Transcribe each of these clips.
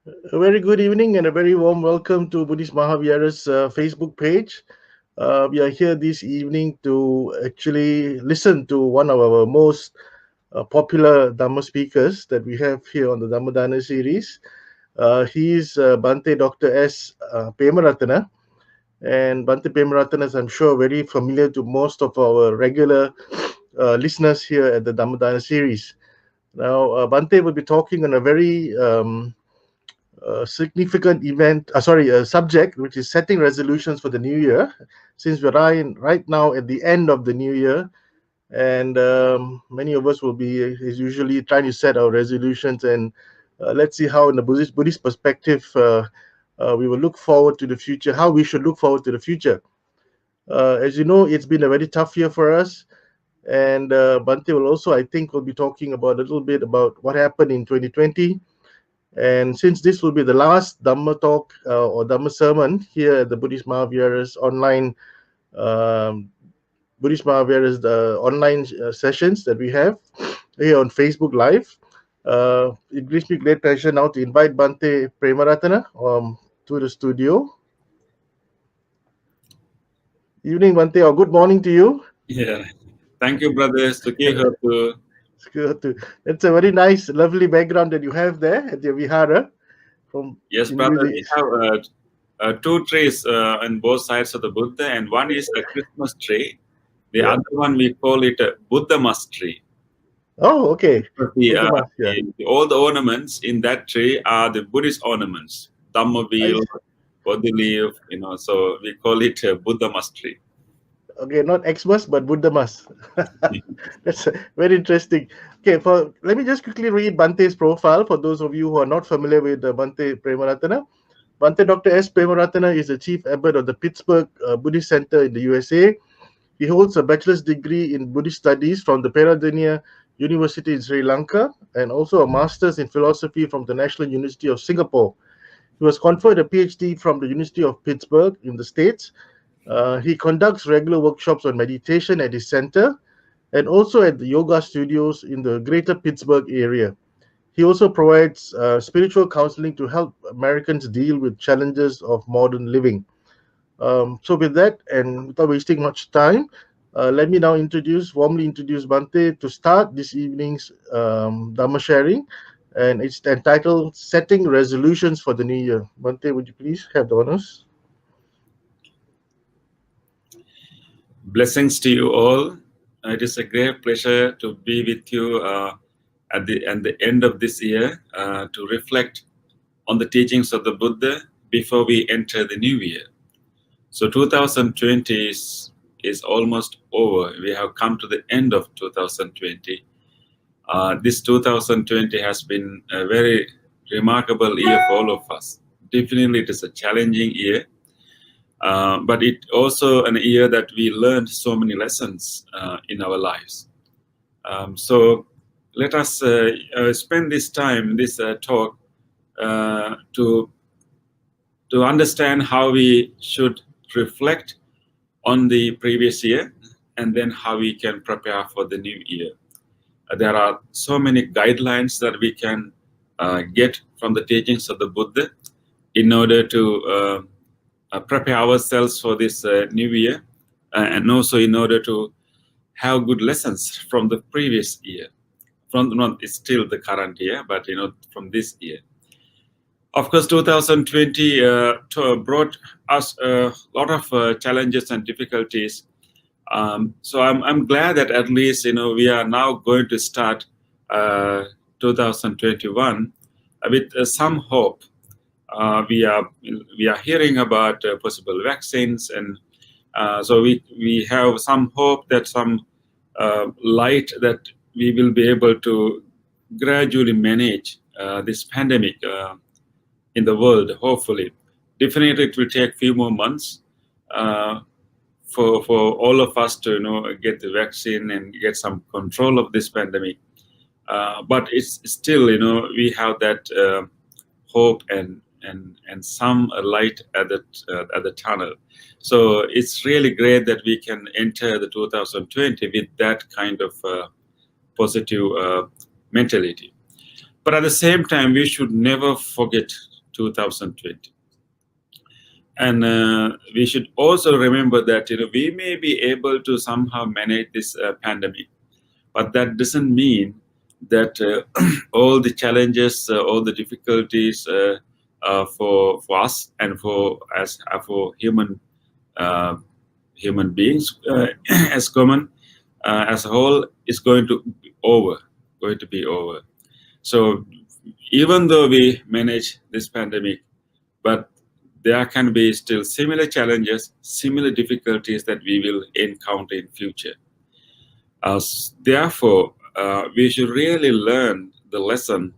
A very good evening and a very warm welcome to Buddhist Mahavihara's Facebook page. We are here this evening to actually listen to one of our most popular Dhamma speakers that we have here on the Dhammadana series. He is Bhante Dr. S. Pemaratana. And Bhante Pemaratana is, I'm sure, very familiar to most of our regular listeners here at the Dhammadana series. Now, Bhante will be talking on a very significant subject, which is setting resolutions for the new year. Since we're right now at the end of the new year, and many of us will be, as usually, trying to set our resolutions. And let's see how, in the Buddhist perspective, we will look forward to the future. How we should look forward to the future. As you know, it's been a very tough year for us. And Bante will also, I think, will be talking about a little bit about what happened in 2020. And since this will be the last Dhamma talk or Dhamma sermon here at the Buddhist Mahavihara's online online sessions that we have here on Facebook Live, it gives me great pleasure now to invite Bhante Premaratana to the studio. Evening, Bhante, or good morning to you. Yeah, thank you, brothers. To give her to. It's a very nice, lovely background that you have there at your vihara. Yes, brother. We have two trees on both sides of the Buddha, and one is a Christmas tree. The other one we call it a Buddha Mas tree. Oh, okay. All the ornaments in that tree are the Buddhist ornaments. Dhamma wheel, Bodhi leaf, so we call it a Buddha Mas tree. Okay, not Xmas, but Buddha Mas. That's very interesting. Okay, let me just quickly read Bhante's profile for those of you who are not familiar with Bhante Premaratana. Bhante Dr. S. Premaratana is the Chief Abbot of the Pittsburgh Buddhist Center in the USA. He holds a bachelor's degree in Buddhist studies from the Peradeniya University in Sri Lanka and also a master's in philosophy from the National University of Singapore. He was conferred a PhD from the University of Pittsburgh in the States. He conducts regular workshops on meditation at his center and also at the yoga studios in the greater Pittsburgh area. He also provides spiritual counseling to help Americans deal with challenges of modern living. So with that, and without wasting much time, let me now warmly introduce Bhante to start this evening's Dhamma sharing. And it's entitled Setting Resolutions for the New Year. Bhante, would you please have the honors? Blessings to you all. It is a great pleasure to be with you at the end of this year to reflect on the teachings of the Buddha before we enter the new year. So 2020 is almost over. We have come to the end of 2020. This 2020 has been a very remarkable year for all of us. Definitely it is a challenging year. But it also an year that we learned so many lessons in our lives. So let us spend this time, this talk, to understand how we should reflect on the previous year and then how we can prepare for the new year. There are so many guidelines that we can get from the teachings of the Buddha in order to prepare ourselves for this new year, and also in order to have good lessons from the previous year. It's still the current year, but from this year. Of course, 2020 brought us a lot of challenges and difficulties. So I'm glad that at least we are now going to start 2021 with some hope. We are hearing about possible vaccines, and so we have some hope that some light that we will be able to gradually manage this pandemic in the world. Hopefully, definitely it will take a few more months for all of us to get the vaccine and get some control of this pandemic. But it's still we have that hope and some light at the tunnel. So it's really great that we can enter the 2020 with that kind of positive mentality. But at the same time, we should never forget 2020. And we should also remember that we may be able to somehow manage this pandemic, but that doesn't mean that all the challenges, all the difficulties for us and for human beings as common as a whole is going to be over. So even though we manage this pandemic, but there can be still similar challenges, similar difficulties that we will encounter in future. Therefore, we should really learn the lesson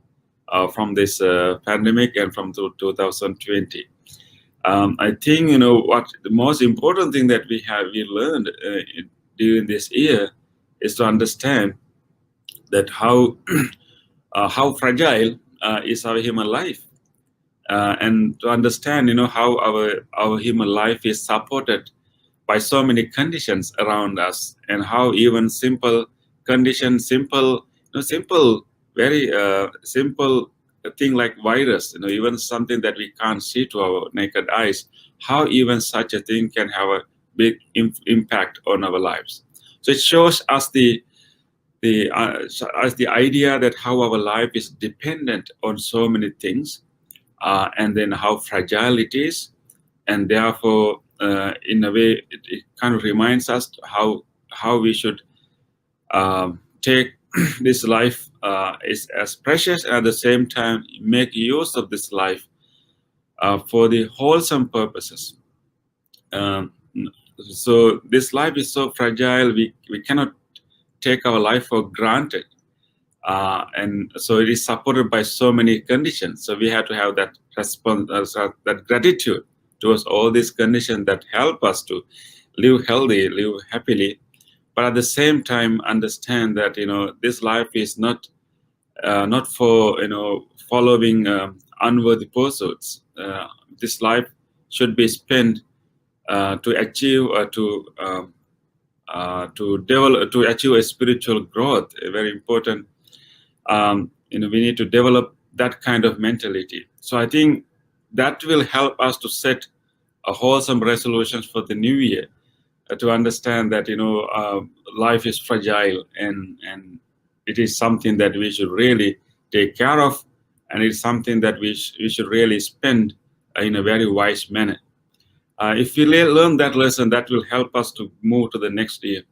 from this pandemic and from 2020. I think what the most important thing that we learned during this year is to understand that how fragile is our human life, and to understand how our human life is supported by so many conditions around us, and how even simple conditions, very simple thing like virus, even something that we can't see to our naked eyes, how even such a thing can have a big impact on our lives. So it shows us the idea that how our life is dependent on so many things, and then how fragile it is, and therefore in a way it kind of reminds us how we should take this life is as precious, and at the same time make use of this life for the wholesome purposes. So this life is so fragile, we cannot take our life for granted, and so it is supported by so many conditions. So we have to have that response, that gratitude towards all these conditions that help us to live healthy, live happily, but at the same time understand that this life is not for following unworthy pursuits. This life should be spent to achieve to achieve a spiritual growth. Very important. We need to develop that kind of mentality. So I think that will help us to set a wholesome resolutions for the new year, to understand that life is fragile, and it is something that we should really take care of, and it's something that we should really spend in a very wise manner. If we learn that lesson, that will help us to move to the next year.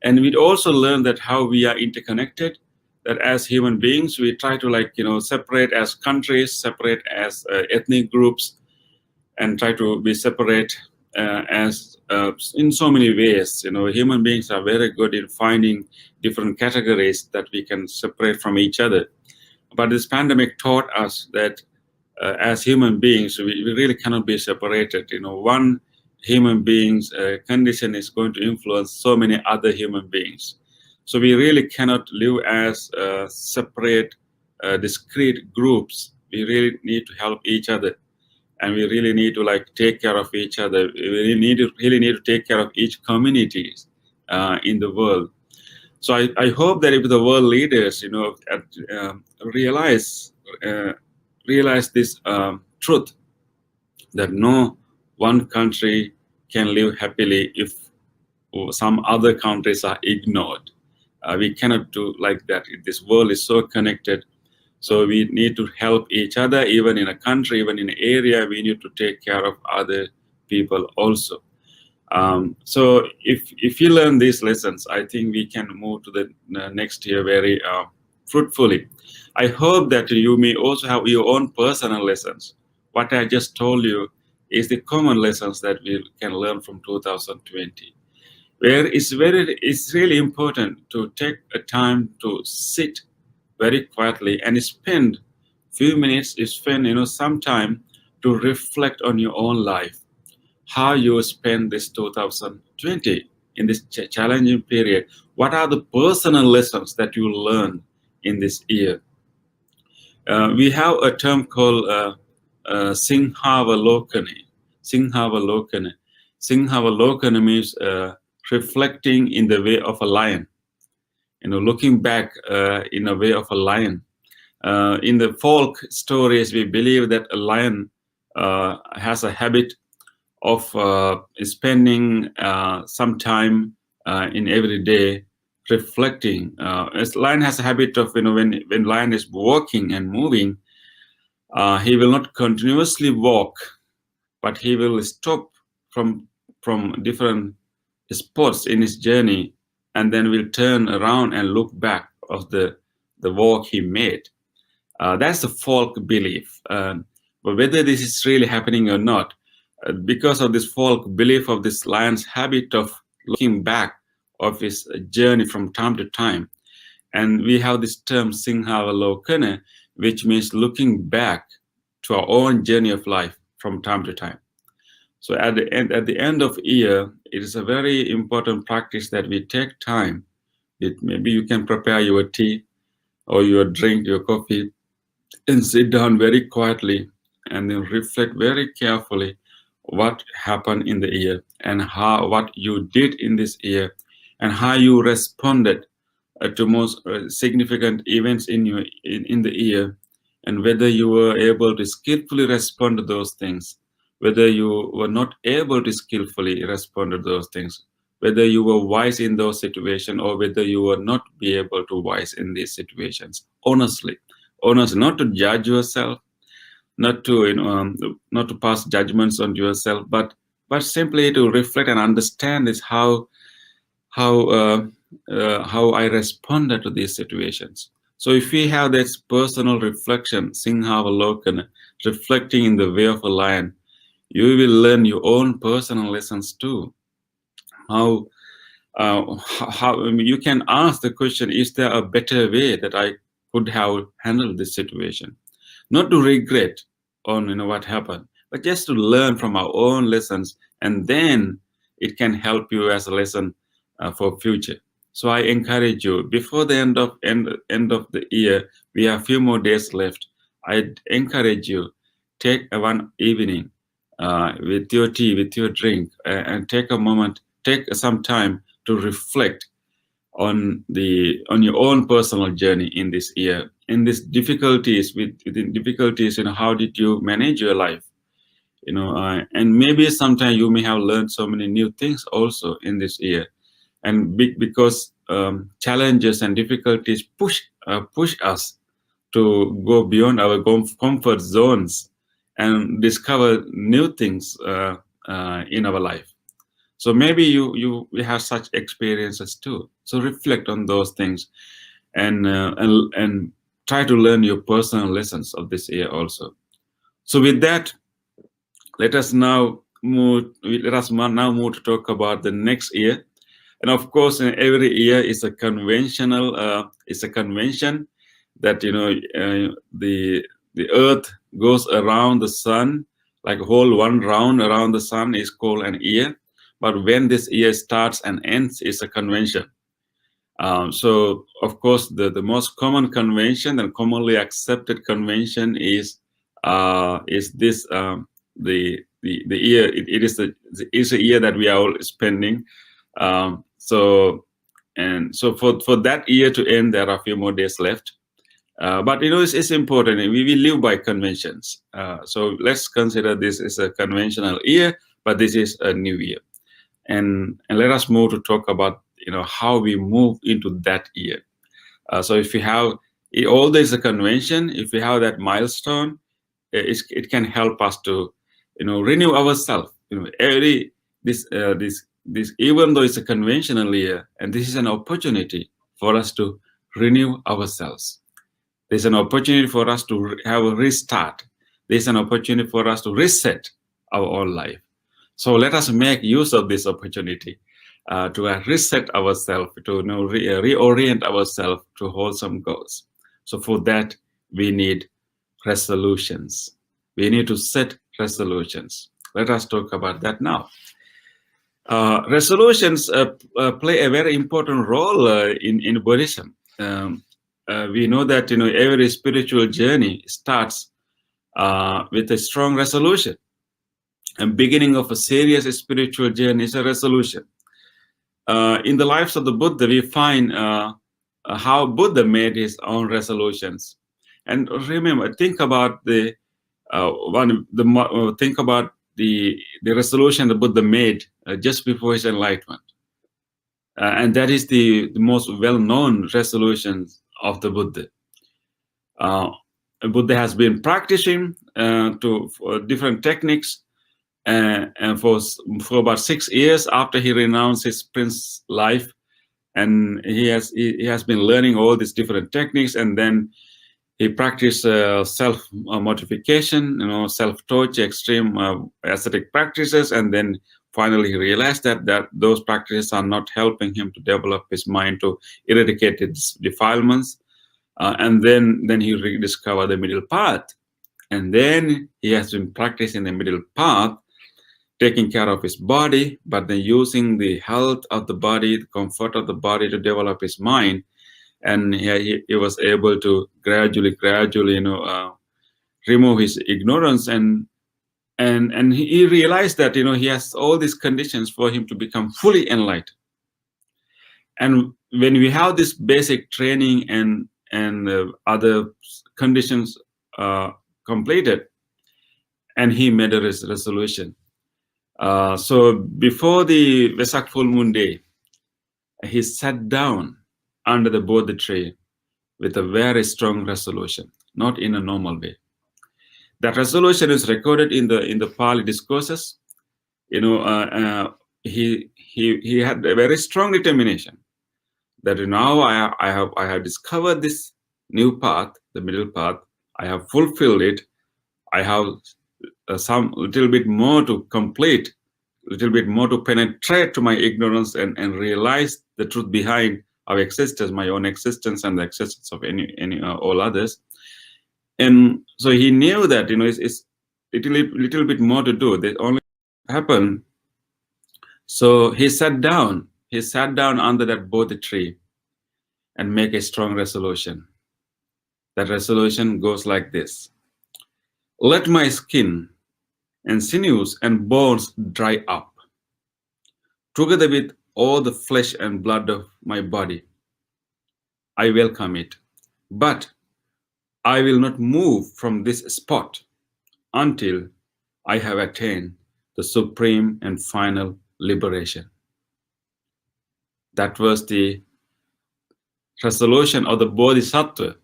And we'd also learn that how we are interconnected, that as human beings, we try to separate as countries, separate as ethnic groups, and try to be separate as in so many ways. Human beings are very good in finding different categories that we can separate from each other. But this pandemic taught us that as human beings, we really cannot be separated. One human being's condition is going to influence so many other human beings. So we really cannot live as separate, discrete groups. We really need to help each other, and we really need to take care of each other. We really need to take care of each community in the world. So I hope that if the world leaders, realize this truth, that no one country can live happily if some other countries are ignored. We cannot do like that. This world is so connected. So we need to help each other, even in a country, even in an area. We need to take care of other people also. So if you learn these lessons, I think we can move to the next year very fruitfully. I hope that you may also have your own personal lessons. What I just told you is the common lessons that we can learn from 2020. Where it's really important to take a time to sit very quietly and spend few minutes, some time to reflect on your own life, how you spend this 2020 in this challenging period. What are the personal lessons that you learn in this year? We have a term called Singhavalokana. Singhavalokana. Singhavalokana means reflecting in the way of a lion. Looking back in a way of a lion. In the folk stories, we believe that a lion has a habit of spending some time in every day reflecting. As lion has a habit of, when lion is walking and moving, he will not continuously walk, but he will stop from different spots in his journey, and then will turn around and look back of the walk he made. That's the folk belief. But whether this is really happening or not, because of this folk belief of this lion's habit of looking back of his journey from time to time, and we have this term Singhavalokana, which means looking back to our own journey of life from time to time. So at the end of year, it is a very important practice that we take time. Maybe you can prepare your tea or your drink, your coffee, and sit down very quietly and then reflect very carefully what happened in the year and what you did in this year and how you responded to most significant events in the year, and whether you were able to skillfully respond to those things, whether you were not able to skillfully respond to those things, whether you were wise in those situations or whether you were not be able to wise in these situations. Honestly, not to judge yourself, not to pass judgments on yourself, but simply to reflect and understand is how I responded to these situations. So if we have this personal reflection, Singhavalokana, reflecting in the way of a lion, you will learn your own personal lessons too. How you can ask the question, is there a better way that I could have handled this situation? Not to regret on what happened, but just to learn from our own lessons, and then it can help you as a lesson for future. So I encourage you, before the end of the year, we have a few more days left. I encourage you, take one evening with your tea, with your drink, and take a moment, take some time to reflect on your own personal journey in this year, in these difficulties. Within difficulties, how did you manage your life? And maybe sometime you may have learned so many new things also in this year. And because challenges and difficulties push us to go beyond our comfort zones and discover new things in our life. So maybe you have such experiences too. So reflect on those things and try to learn your personal lessons of this year also. So with that, let us now move to talk about the next year. And of course, every year is a convention that the earth goes around the sun, like a whole one round around the sun is called an year. But when this year starts and ends is a convention. So of course, the most common convention and commonly accepted convention is this the year. It is a year that we are all spending. So for that year to end, there are a few more days left. But it's important. We live by conventions. So let's consider this as a conventional year, but this is a new year. And let us move to talk about how we move into that year. So if we have all this a convention, if we have that milestone, it can help us to renew ourselves. This even though it's a conventional year, and this is an opportunity for us to renew ourselves. There's an opportunity for us to have a restart. There's an opportunity for us to reset our own life. So let us make use of this opportunity to reset ourselves, to reorient ourselves to wholesome goals. So for that, we need resolutions. We need to set resolutions. Let us talk about that now. Resolutions play a very important role in Buddhism. We know that every spiritual journey starts with a strong resolution. And beginning of a serious spiritual journey is a resolution. In the lives of the Buddha, we find how Buddha made his own resolutions. And remember, think about the resolution the Buddha made just before his enlightenment, and that is the most well-known resolution of the Buddha. Buddha has been practicing for different techniques, and for about 6 years after he renounced his prince life, and he has been learning all these different techniques, and then he practiced self-mortification, self-torture, extreme ascetic practices, and then finally he realized that those practices are not helping him to develop his mind to eradicate its defilements, and then he rediscovered the middle path, and then he has been practicing the middle path, taking care of his body, but then using the health of the body, the comfort of the body to develop his mind. And he was able to gradually, remove his ignorance, and he realized that he has all these conditions for him to become fully enlightened. And when we have this basic training and other conditions completed, and he made a resolution. So before the Vesak full moon day, he sat down under the Bodhi tree with a very strong resolution, not in a normal way. That resolution is recorded in the Pali discourses. He had a very strong determination that now I have discovered this new path, the middle path. I have fulfilled it. I have some little bit more to complete, little bit more to penetrate to my ignorance and realize the truth behind our existence, my own existence, and the existence of all others. And so he knew that it's little bit more to do. That only happened. So he sat down. He sat down under that Bodhi tree and make a strong resolution. That resolution goes like this: let my skin and sinews and bones dry up, together with all the flesh and blood of my body. I welcome it, but I will not move from this spot until I have attained the supreme and final liberation. That was the resolution of the Bodhisattva,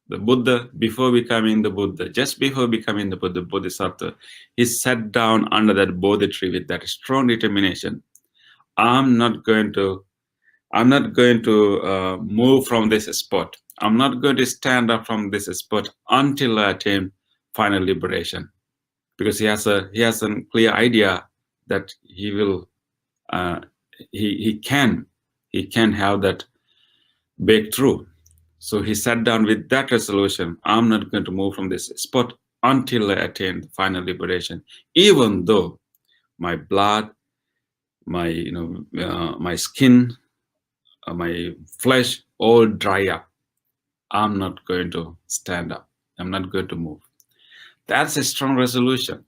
the Buddha before becoming the Buddha. Just before becoming the Buddha, Bodhisattva, he sat down under that Bodhi tree with that strong determination. I'm not going to move from this spot. I'm not going to stand up from this spot until I attain final liberation, because he has a clear idea that he will he can have that breakthrough. So he sat down with that resolution: I'm not going to move from this spot until I attain the final liberation, even though my blood, my my skin, my flesh all dry up. I'm not going to stand up. I'm not going to move. That's a strong resolution.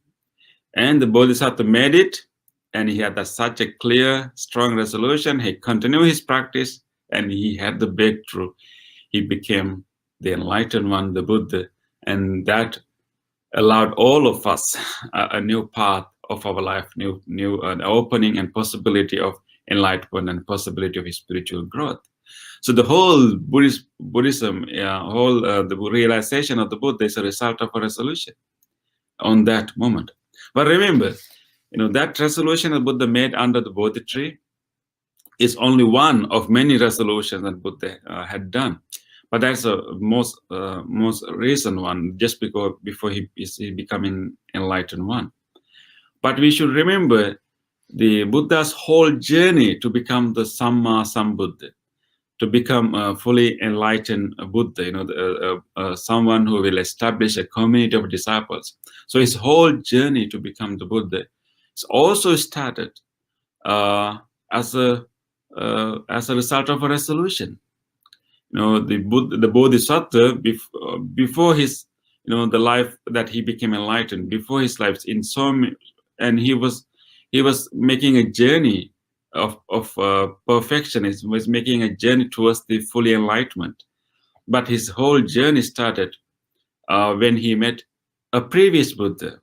And the Bodhisattva made it, and he had such a clear, strong resolution. He continued his practice, and he had the breakthrough. He became the enlightened one, the Buddha, and that allowed all of us a new path of our life, new opening and possibility of enlightenment and possibility of spiritual growth. So the whole Buddhism, the realization of the Buddha is a result of a resolution on that moment. But remember, that resolution that Buddha made under the Bodhi tree is only one of many resolutions that Buddha had done. But that's the most recent one, just before he becoming enlightened one. But we should remember the Buddha's whole journey to become the Samma Sambuddha, to become a fully enlightened Buddha, someone who will establish a community of disciples. So his whole journey to become the Buddha is also started as a result of a resolution. The Bodhisattva, before his, the life that he became enlightened, before his life and he was making a journey of perfection. He was making a journey towards the fully enlightenment. But his whole journey started when he met a previous Buddha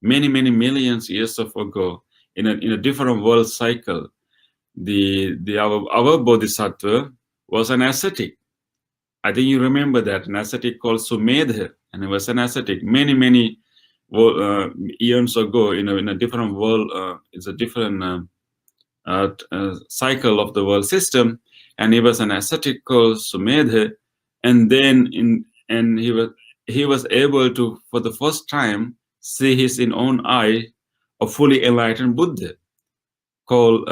many millions years ago in a different world cycle. Our Bodhisattva was an ascetic. I think you remember that, an ascetic called Sumedha, and he was an ascetic many eons ago in a different world. It's a different cycle of the world system, and he was an ascetic called Sumedha, and then he was able to, for the first time, see his own eye a fully enlightened Buddha called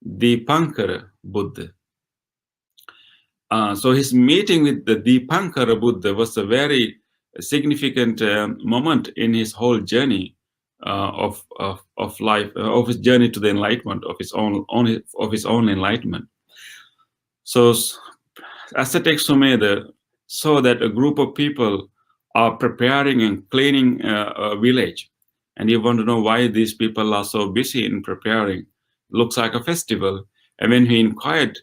Dipankara Buddha. So his meeting with the Dipankara Buddha was a very significant moment in his whole journey of life, of his journey to the enlightenment, of his own enlightenment. So ascetic Sumedha saw that a group of people are preparing and cleaning a village, and he wanted to know why these people are so busy in preparing. Looks like a festival. And when he inquired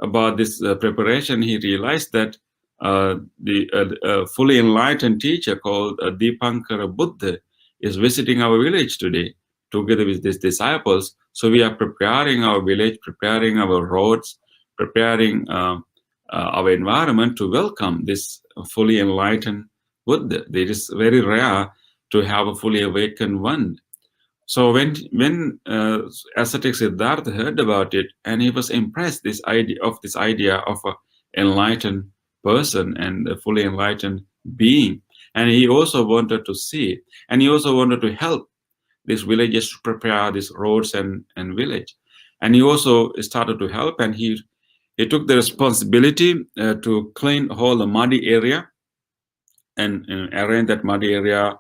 about this preparation, he realized that the fully enlightened teacher called Dipankara Buddha is visiting our village today together with his disciples. So we are preparing our village, preparing our roads, preparing our environment to welcome this fully enlightened Buddha. It is very rare to have a fully awakened one. So when ascetic Siddhartha heard about it, and he was impressed this idea of an enlightened person and a fully enlightened being, and he also wanted to see, and he also wanted to help these villagers to prepare these roads and village, and he also started to help, and he took the responsibility to clean all the muddy area and arrange that muddy area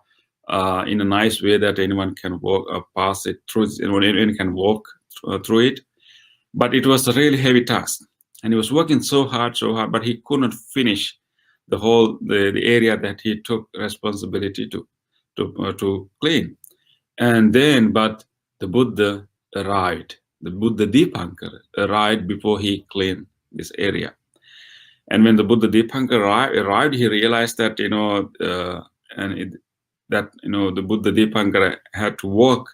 in a nice way that anyone can walk pass it through, anyone can walk through it. But it was a really heavy task, and he was working so hard, but he could not finish the whole the area that he took responsibility to clean. And then, but the Buddha arrived. The Buddha Dipankara arrived before he cleaned this area. And when the Buddha Dipankara arrived, he realized that the Buddha Dipankara had to walk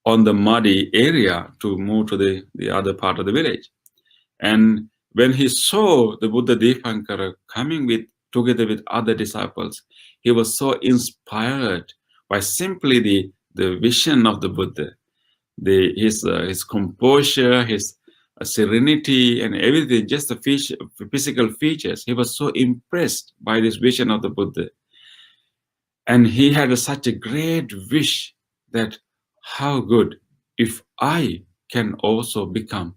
on the muddy area to move to the other part of the village. And when he saw the Buddha Dipankara coming together with other disciples, he was so inspired by simply the vision of the Buddha, his composure, his serenity, and everything, just the physical features. He was so impressed by this vision of the Buddha. And he had such a great wish that how good if I can also become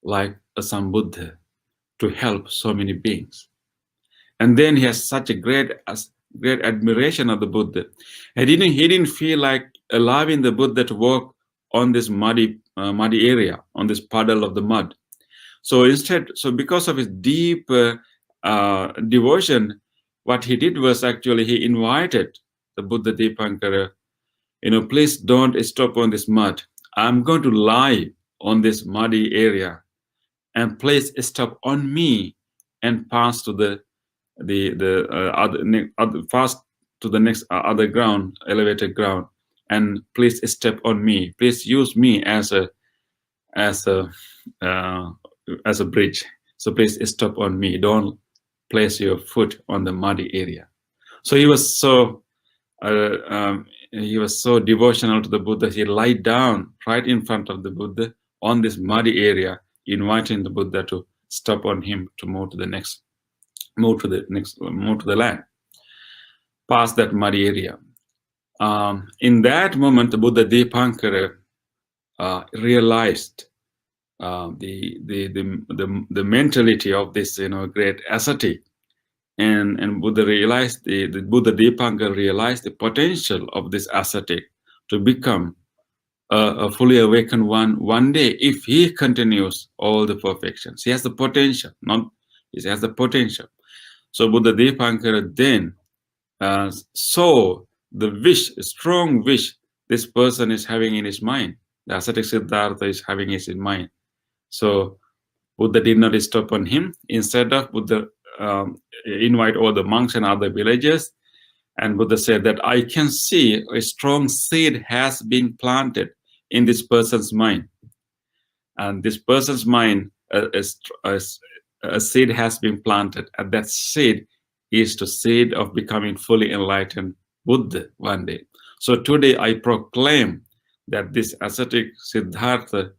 like a Sambuddha to help so many beings. And then he has such a great admiration of the Buddha. And he didn't feel like allowing the Buddha to walk on this muddy area, on this puddle of the mud. So instead, because of his deep devotion, what he did was actually he invited the Buddha Dipankara, please don't stop on this mud. I'm going to lie on this muddy area, and please stop on me and pass to the next other ground, elevated ground, and please step on me. Please use me as a bridge. So please stop on me. Don't place your foot on the muddy area. So he was so devotional to the Buddha. He lied down right in front of the Buddha on this muddy area, inviting the Buddha to stop on him to move to the land, past that muddy area. In that moment, the Buddha Dipankara realized the mentality of this great ascetic, and Buddha realized the Buddha Dipankara realized the potential of this ascetic to become a fully awakened one day if he continues all the perfections. He has the potential, he has the potential. So Buddha Dipankara then saw the strong wish this person is having in his mind. The ascetic Siddhartha is having it in mind. So Buddha did not stop on him. Instead of Buddha invite all the monks and other villagers, And Buddha said that I can see a strong seed has been planted in this person's mind. And this person's mind, a seed has been planted. And that seed is the seed of becoming fully enlightened Buddha one day. So today I proclaim that this ascetic Siddhartha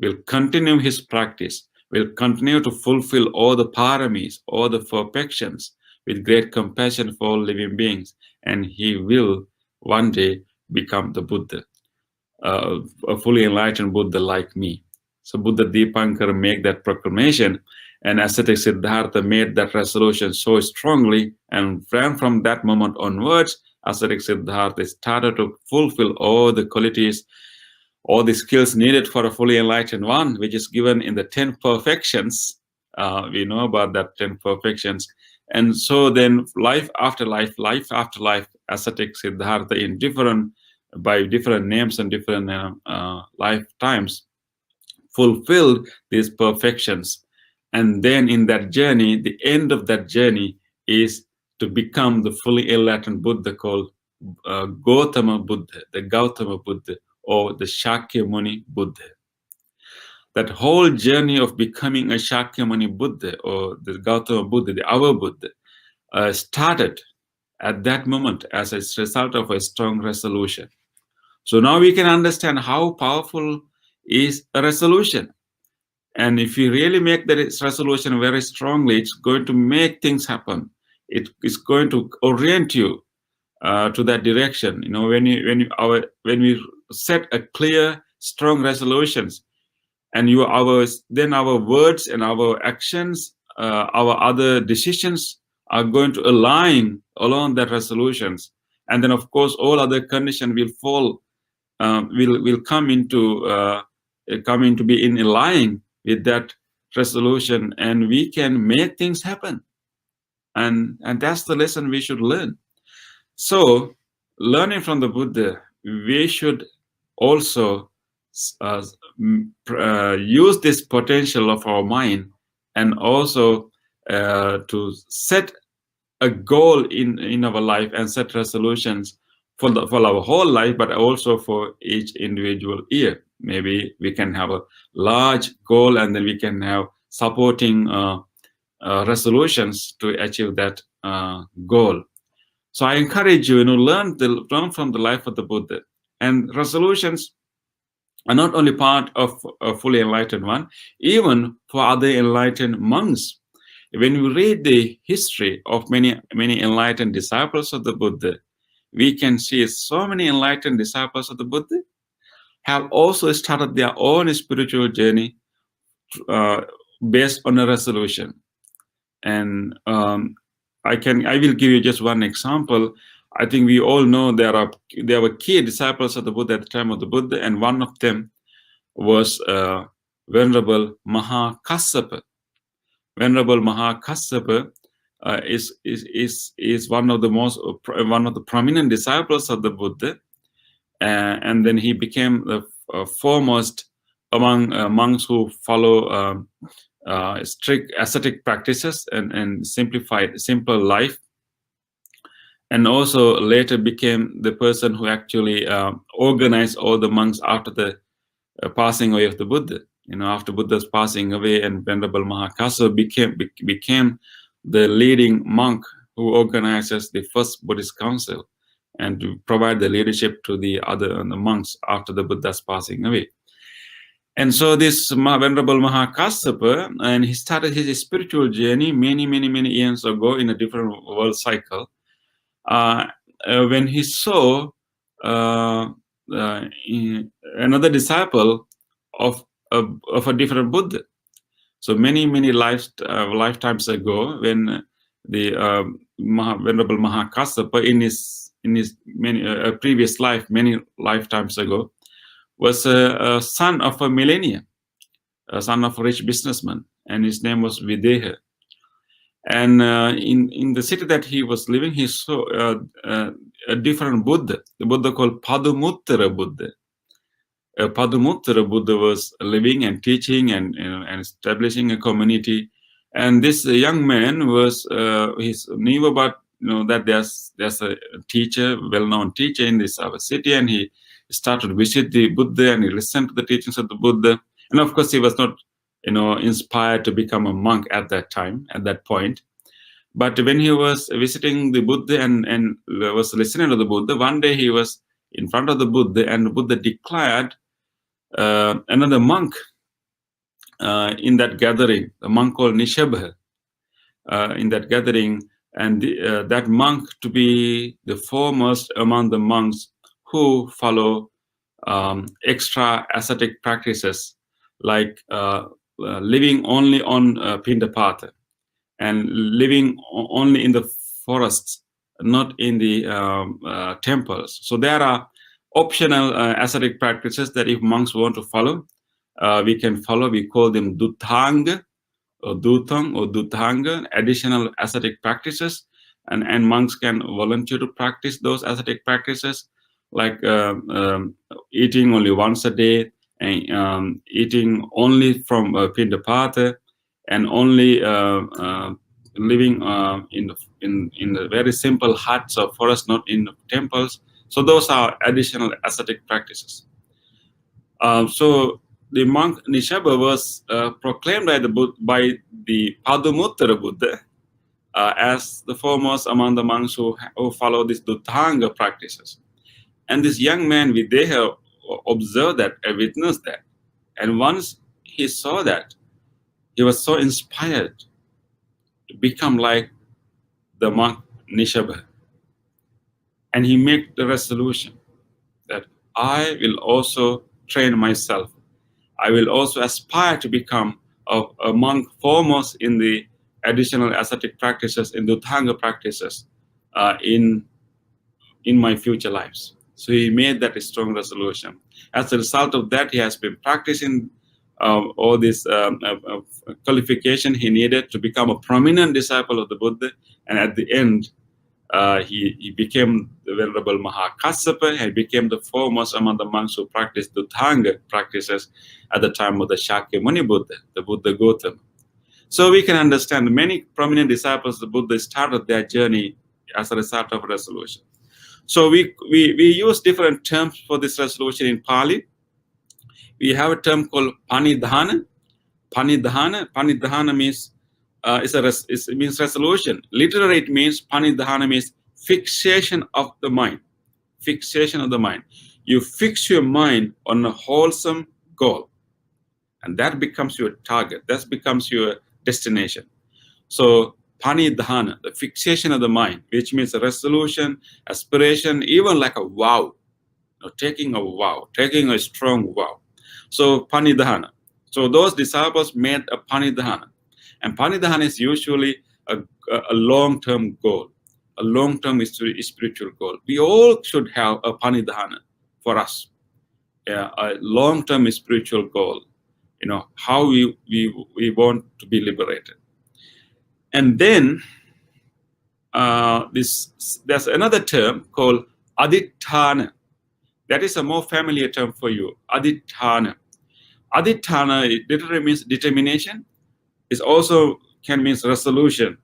will continue his practice, will continue to fulfill all the paramis, all the perfections with great compassion for all living beings. And he will one day become the Buddha, a fully enlightened Buddha like me. So Buddha Dipankara made that proclamation, and ascetic Siddhartha made that resolution so strongly, and from that moment onwards, ascetic Siddhartha started to fulfill all the qualities, all the skills needed for a fully enlightened one, which is given in the 10 perfections. We know about that 10 perfections. And so then life after life, ascetic Siddhartha by different names and different lifetimes fulfilled these perfections. And then in that journey, the end of that journey is to become the fully enlightened Buddha called Gautama Buddha, the Gautama Buddha, or the Shakyamuni Buddha. That whole journey of becoming a Shakyamuni Buddha or the Gautama Buddha, the our Buddha, started at that moment as a result of a strong resolution. So now we can understand how powerful is a resolution. And if you really make that resolution very strongly, it's going to make things happen. It is going to orient you to that direction. You know, when we set a clear, strong resolutions, and then our words and our actions, our other decisions are going to align along that resolutions. And then, of course, all other conditions will fall, will come into be in line with that resolution, and we can make things happen. And that's the lesson we should learn. So, learning from the Buddha, we should also use this potential of our mind, and also to set a goal in our life and set resolutions for our whole life, but also for each individual year. Maybe we can have a large goal, and then we can have supporting resolutions to achieve that goal. So I encourage you to learn from the life of the Buddha. And resolutions are not only part of a fully enlightened one, even for other enlightened monks. When we read the history of many enlightened disciples of the Buddha, we can see so many enlightened disciples of the Buddha have also started their own spiritual journey based on a resolution. And I will give you just one example. I think we all know there were key disciples of the Buddha at the time of the Buddha, and one of them was Venerable Mahakassapa. Venerable Mahakassapa is one of the prominent disciples of the Buddha, and then he became the foremost among monks who follow strict ascetic practices and simple life, and also later became the person who actually organized all the monks after the passing away of the Buddha. You know, after Buddha's passing away, and Venerable Mahakassapa became the leading monk who organizes the first Buddhist council and to provide the leadership to the monks after the Buddha's passing away. And so this Venerable Mahakassapa, and he started his spiritual journey many years ago in a different world cycle, when he saw another disciple of a different Buddha. So many lifetimes ago, when the Venerable Mahakassapa in his previous life, many lifetimes ago, was a son of a millionaire, a son of a rich businessman, and his name was Videha. And in the city that he was living, he saw a different Buddha, the Buddha called Padumuttara Buddha. Padumuttara Buddha was living and teaching and establishing a community. And this young man was, he knew about that there's a teacher, well-known teacher in this our city, and he started to visit the Buddha and he listened to the teachings of the Buddha. And of course, he was not, inspired to become a monk at that time, at that point. But when he was visiting the Buddha and was listening to the Buddha, one day he was in front of the Buddha, and the Buddha declared another monk in that gathering, a monk called Nishabha, in that gathering, and that monk to be the foremost among the monks who follow extra ascetic practices, like living only on Pindapata and living only in the forests, not in the temples. So there are optional ascetic practices that if monks want to follow, we can follow. We call them Dutthanga or Dutang or Duthanga, additional ascetic practices, and monks can volunteer to practice those ascetic practices, like eating only once a day, and eating only from Pindapata, and only living in the very simple huts or forests, not in temples. So those are additional ascetic practices. So the monk Nishabha was proclaimed by the Padumuttara Buddha as the foremost among the monks who follow these Dutthanga practices. And this young man Videha observed that, witnessed that. And once he saw that, he was so inspired to become like the monk Nishabha. And he made the resolution that I will also train myself. I will also aspire to become a monk foremost in the additional ascetic practices, in the Dutthanga practices, in my future lives. So he made that a strong resolution. As a result of that, he has been practicing all this qualification he needed to become a prominent disciple of the Buddha. And at the end, he became the Venerable Mahakassapa. He became the foremost among the monks who practiced Dutthanga practices at the time of the Shakyamuni Buddha, the Buddha Gautama. So we can understand many prominent disciples of the Buddha started their journey as a result of resolution. So we use different terms for this resolution in Pali. We have a term called Panidhana. Panidhana means it means resolution. Literally, it means Panidhana means fixation of the mind. Fixation of the mind. You fix your mind on a wholesome goal, and that becomes your target. That becomes your destination. So Panidhana, the fixation of the mind, which means a resolution, aspiration, even like a vow. Taking a vow, taking a strong vow. So Panidhana. So those disciples made a Panidhana. And Panidhana is usually a long-term goal, a long-term spiritual goal. We all should have a Panidhana for us, a long-term spiritual goal, how we want to be liberated. And then there's another term called Aditthana. That is a more familiar term for you, Aditthana. Aditthana literally means determination. It also can mean resolution.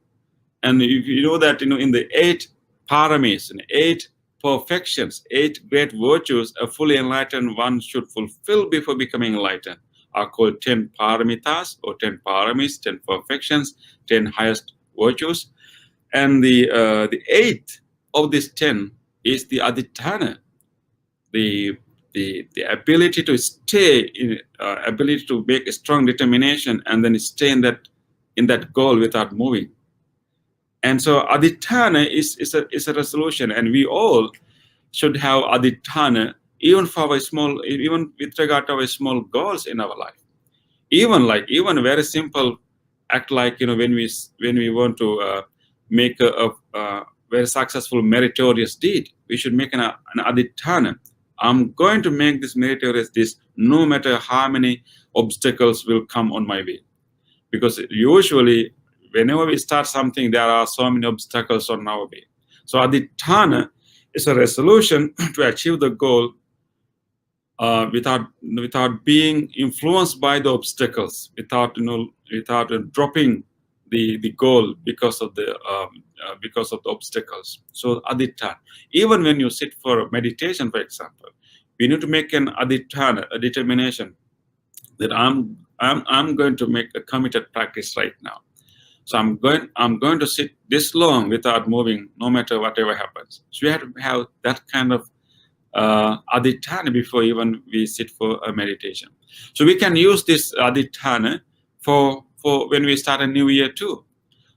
And if you know that, in the 8 paramis, and 8 perfections, 8 great virtues a fully enlightened one should fulfill before becoming enlightened are called 10 paramitas or 10 paramis, 10 perfections, 10 highest virtues. And the 8th of these 10 is the Aditthana, the ability to stay in, ability to make a strong determination and then stay in that goal without moving. And so Aditthana is a resolution, and we all should have Aditthana even with regard to our small goals in our life. Even a very simple act, like when we want to make a very successful meritorious deed, we should make an Aditthana. I'm going to make this meritorious deed no matter how many obstacles will come on my way. Because usually, whenever we start something, there are so many obstacles on our way. So Aditthana is a resolution to achieve the goal without being influenced by the obstacles, without dropping the goal because of the obstacles. So adhitthana. Even when you sit for meditation, for example, we need to make an adhitthana, a determination that I'm going to make a committed practice right now. So I'm going to sit this long without moving, no matter whatever happens. So we have to have that kind of adhitthana before even we sit for a meditation. So we can use this adhitthana for when we start a new year too.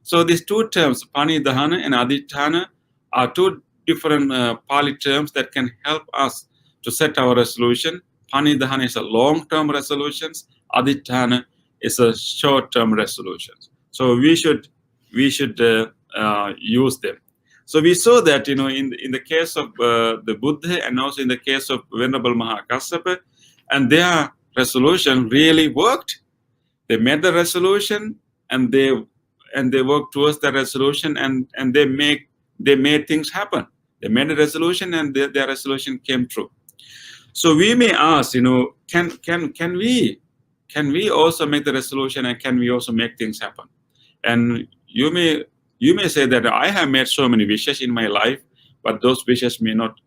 So these two terms, panidhana and adhitthana, are two different Pali terms that can help us to set our resolution. Panidhana is a long-term resolutions. Adhitthana is a short-term resolutions. So we should use them. So we saw that, in the case of the Buddha, and also in the case of Venerable Mahakassapa, and their resolution really worked. They made the resolution, and they worked towards the resolution, and they made things happen. They made a resolution, and their resolution came true. So we may ask, can we also make the resolution, and can we also make things happen? And you may say that I have made so many wishes in my life, but those wishes may not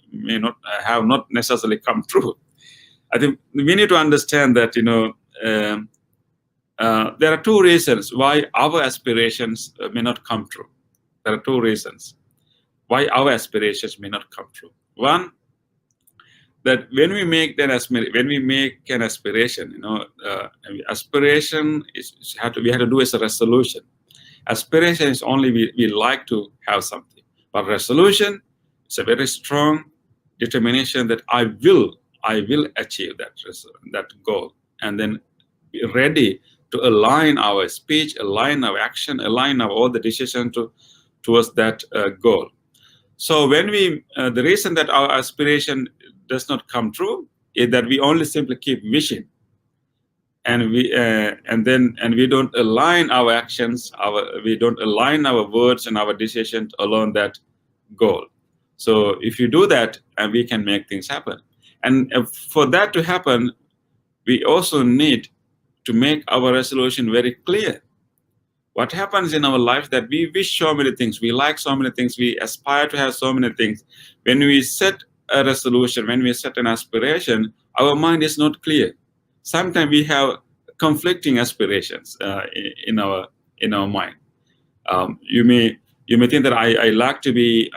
have not necessarily come true. I think we need to understand that there are two reasons why our aspirations may not come true. There are two reasons why our aspirations may not come true. One, that when we make an aspiration, aspiration we have to do as a resolution. Aspiration is only we like to have something, but resolution is a very strong determination that I will achieve that goal, and then be ready to align our speech, align our action, align all the decisions towards that goal. So when the reason that our aspiration does not come true is that we only simply keep wishing, and we don't align our actions, we don't align our words and our decisions along that goal. So if you do that, and we can make things happen. And for that to happen, we also need to make our resolution very clear. What happens in our life that we wish so many things, we like so many things, we aspire to have so many things. When we set a resolution, when we set an aspiration, our mind is not clear. Sometimes we have conflicting aspirations in our mind. You may think that I like to be.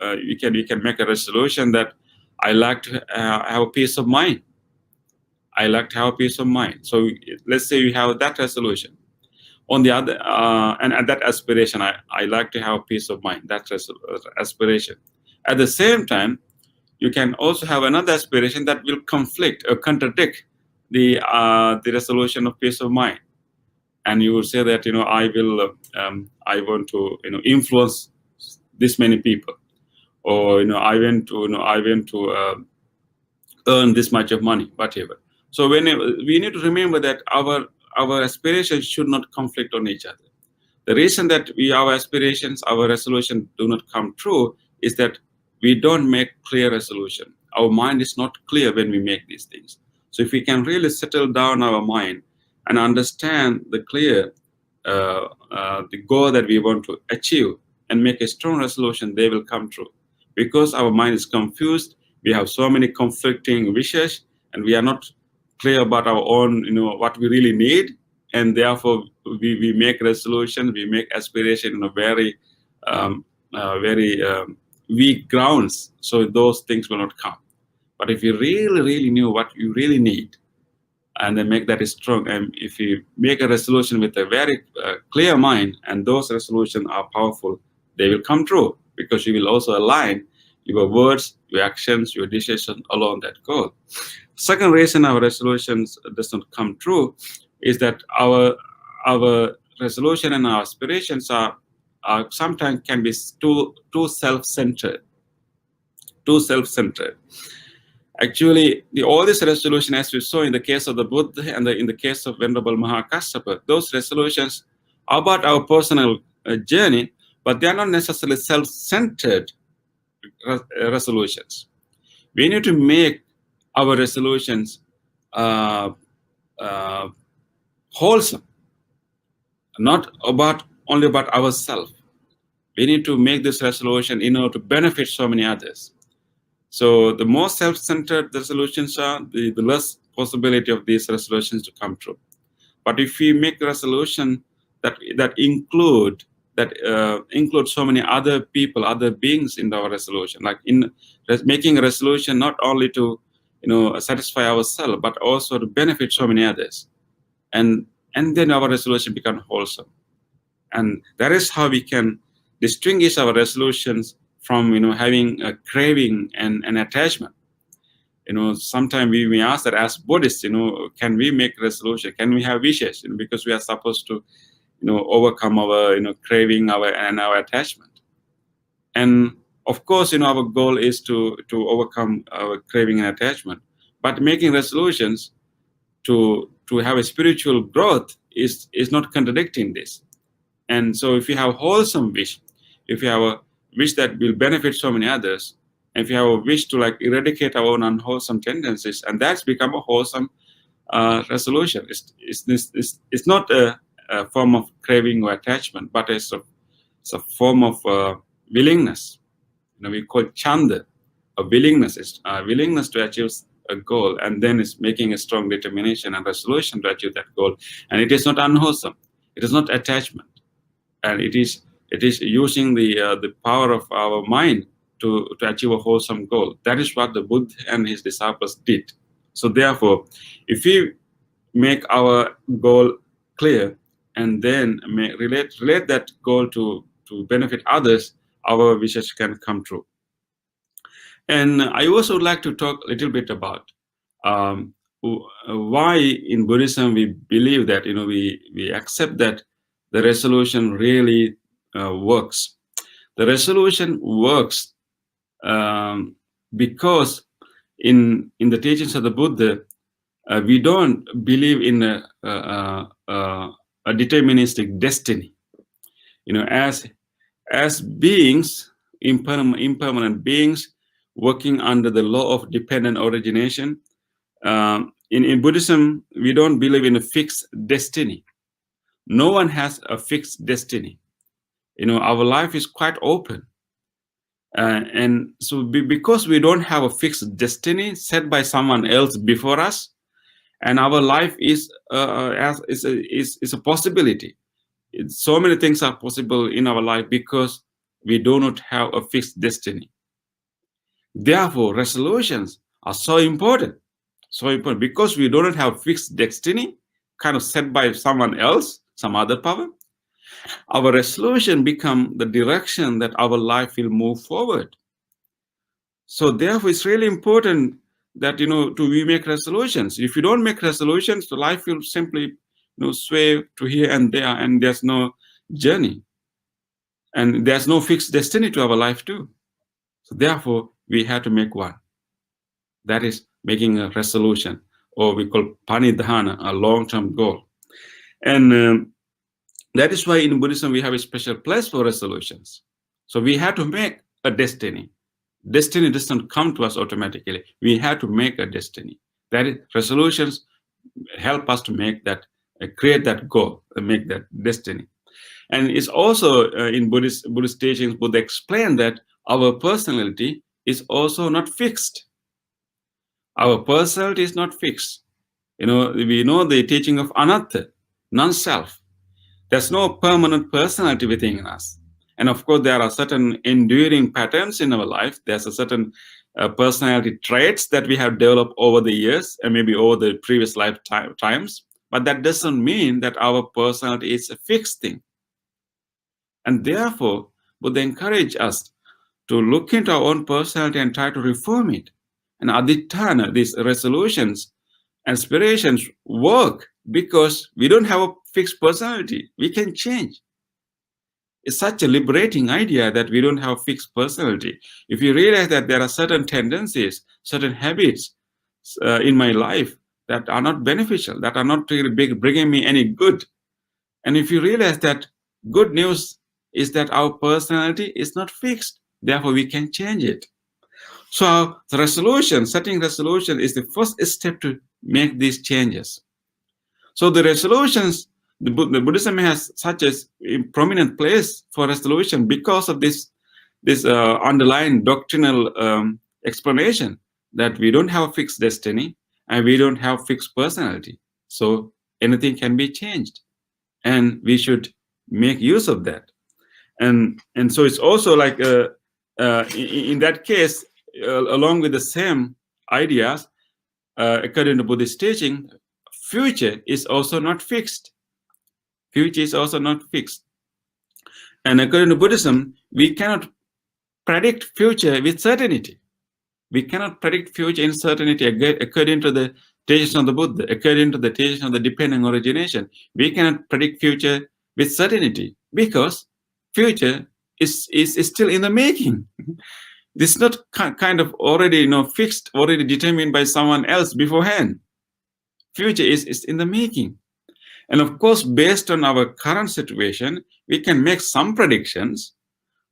We can make a resolution that I like to have a peace of mind. I like to have a peace of mind. So let's say you have that resolution. On the other, and that aspiration, I like to have peace of mind. That's aspiration. At the same time, you can also have another aspiration that will conflict or contradict the resolution of peace of mind. And you will say that I want to influence this many people, or I want to earn this much of money, whatever. So we need to remember that our aspirations should not conflict on each other. The reason that our aspirations, our resolution do not come true is that we don't make clear resolution. Our mind is not clear when we make these things. So if we can really settle down our mind and understand the clear the goal that we want to achieve and make a strong resolution, they will come true. Because our mind is confused, we have so many conflicting wishes, and we are not clear about our own, what we really need, and therefore we make resolution, we make aspiration in a very weak grounds. So those things will not come. But if you really knew what you really need, and then make that strong, and if you make a resolution with a very clear mind, and those resolutions are powerful, they will come true, because you will also align your words, your actions, your decisions along that goal. Second reason our resolutions does not come true is that our resolution and our aspirations are sometimes can be too self-centered. Actually, all this resolution, as we saw in the case of the Buddha and in the case of Venerable Mahakassapa, those resolutions are about our personal journey, but they are not necessarily self-centered resolutions. We need to make our resolutions wholesome, not only about ourselves. We need to make this resolution in order to benefit so many others. So the more self-centered the resolutions are, the less possibility of these resolutions to come true. But if we make a resolution that include so many other people, other beings in our resolution, like in making a resolution not only to satisfy ourselves, but also to benefit so many others, and then our resolution becomes wholesome. And that is how we can distinguish our resolutions from having a craving and an attachment. Sometimes we may ask that as Buddhists, can we make resolution? Can we have wishes? Because we are supposed to overcome our craving, our attachment. And of course, our goal is to overcome our craving and attachment. But making resolutions to have a spiritual growth is not contradicting this. And so if you have a wholesome wish, if you have a wish that will benefit so many others, and if you have a wish to eradicate our own unwholesome tendencies, and that's become a wholesome resolution. It's not a form of craving or attachment, but it's a form of willingness. We call it chanda, a willingness. It's a willingness to achieve a goal, and then it's making a strong determination and resolution to achieve that goal. And it is not unwholesome. It is not attachment, and it is using the power of our mind to achieve a wholesome goal. That is what the Buddha and his disciples did. So therefore, if we make our goal clear and then relate that goal to benefit others, our wishes can come true. And I also would like to talk a little bit about why in Buddhism we believe that we accept that the resolution really works. The resolution works because in the teachings of the Buddha, we don't believe in a deterministic destiny. As beings, impermanent beings, working under the law of dependent origination, in Buddhism, we don't believe in a fixed destiny. No one has a fixed destiny. Our life is quite open. And so because we don't have a fixed destiny set by someone else before us, and our life is a possibility. So many things are possible in our life because we do not have a fixed destiny. Therefore, resolutions are so important because we do not have fixed destiny kind of set by someone else, some other power. Our resolution become the direction that our life will move forward. So therefore, it's really important that we make resolutions. If you don't make resolutions, the life will simply sway to here and there, and there's no journey, and there's no fixed destiny to our life too. So therefore, we have to make one. That is making a resolution, or we call panidhana, a long-term goal. And that is why in Buddhism we have a special place for resolutions. So we have to make a destiny. Destiny doesn't come to us automatically. We have to make a destiny. That is, resolutions help us to make that, create that goal, make that destiny. And it's also in Buddhist teachings, Buddha explained that our personality is also not fixed. Our personality is not fixed. We know the teaching of anatta, non-self. There's no permanent personality within us. And of course, there are certain enduring patterns in our life. There's a certain personality traits that we have developed over the years and maybe over the previous lifetimes. But that doesn't mean that our personality is a fixed thing. And therefore, Buddha encourage us to look into our own personality and try to reform it. And adhitthana, these resolutions, aspirations work because we don't have a fixed personality. We can change. It's such a liberating idea that we don't have a fixed personality. If you realize that there are certain tendencies, certain habits in my life that are not beneficial, that are not really bringing me any good, and if you realize that good news is that our personality is not fixed, therefore we can change it. So the resolution, setting resolution is the first step to make these changes. So the resolutions the Buddhism has such a prominent place for resolution because of this underlying doctrinal explanation that we don't have a fixed destiny and we don't have fixed personality. So anything can be changed, and we should make use of that. And so it's also like in that case, along with the same ideas, according to Buddhist teaching, future is also not fixed. Future is also not fixed. And according to Buddhism, we cannot predict future with certainty. We cannot predict future in certainty according to the teachings of the Buddha, according to the teachings of the dependent origination. We cannot predict future with certainty because future is still in the making. This is not kind of already fixed, already determined by someone else beforehand. Future is in the making. And of course, based on our current situation, we can make some predictions.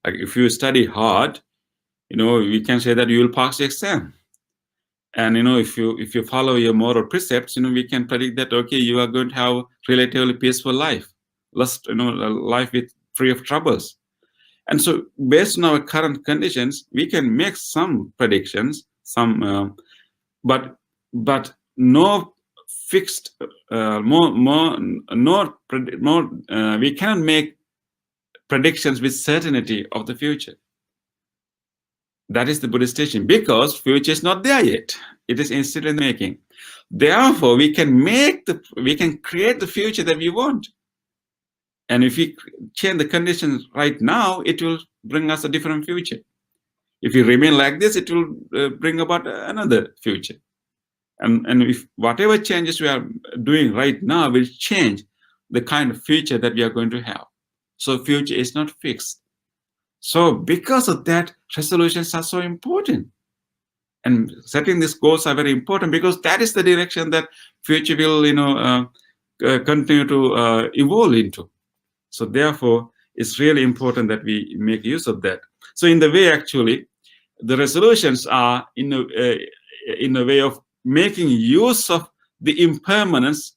Like if you study hard, we can say that you will pass the exam. And if you follow your moral precepts, we can predict that okay, you are going to have relatively peaceful life, life free of troubles. And so, based on our current conditions, we can make some predictions, but no fixed, we cannot make predictions with certainty of the future. That is the Buddhist teaching, because future is not there yet. It is still in the making. Therefore, we can create the future that we want. And if we change the conditions right now, it will bring us a different future. If we remain like this, it will bring about another future. And if whatever changes we are doing right now will change the kind of future that we are going to have. So future is not fixed. So because of that, resolutions are so important. And setting these goals are very important because that is the direction that future will, continue to evolve into. So therefore, it's really important that we make use of that. So in the way, actually, the resolutions are in a way of making use of the impermanence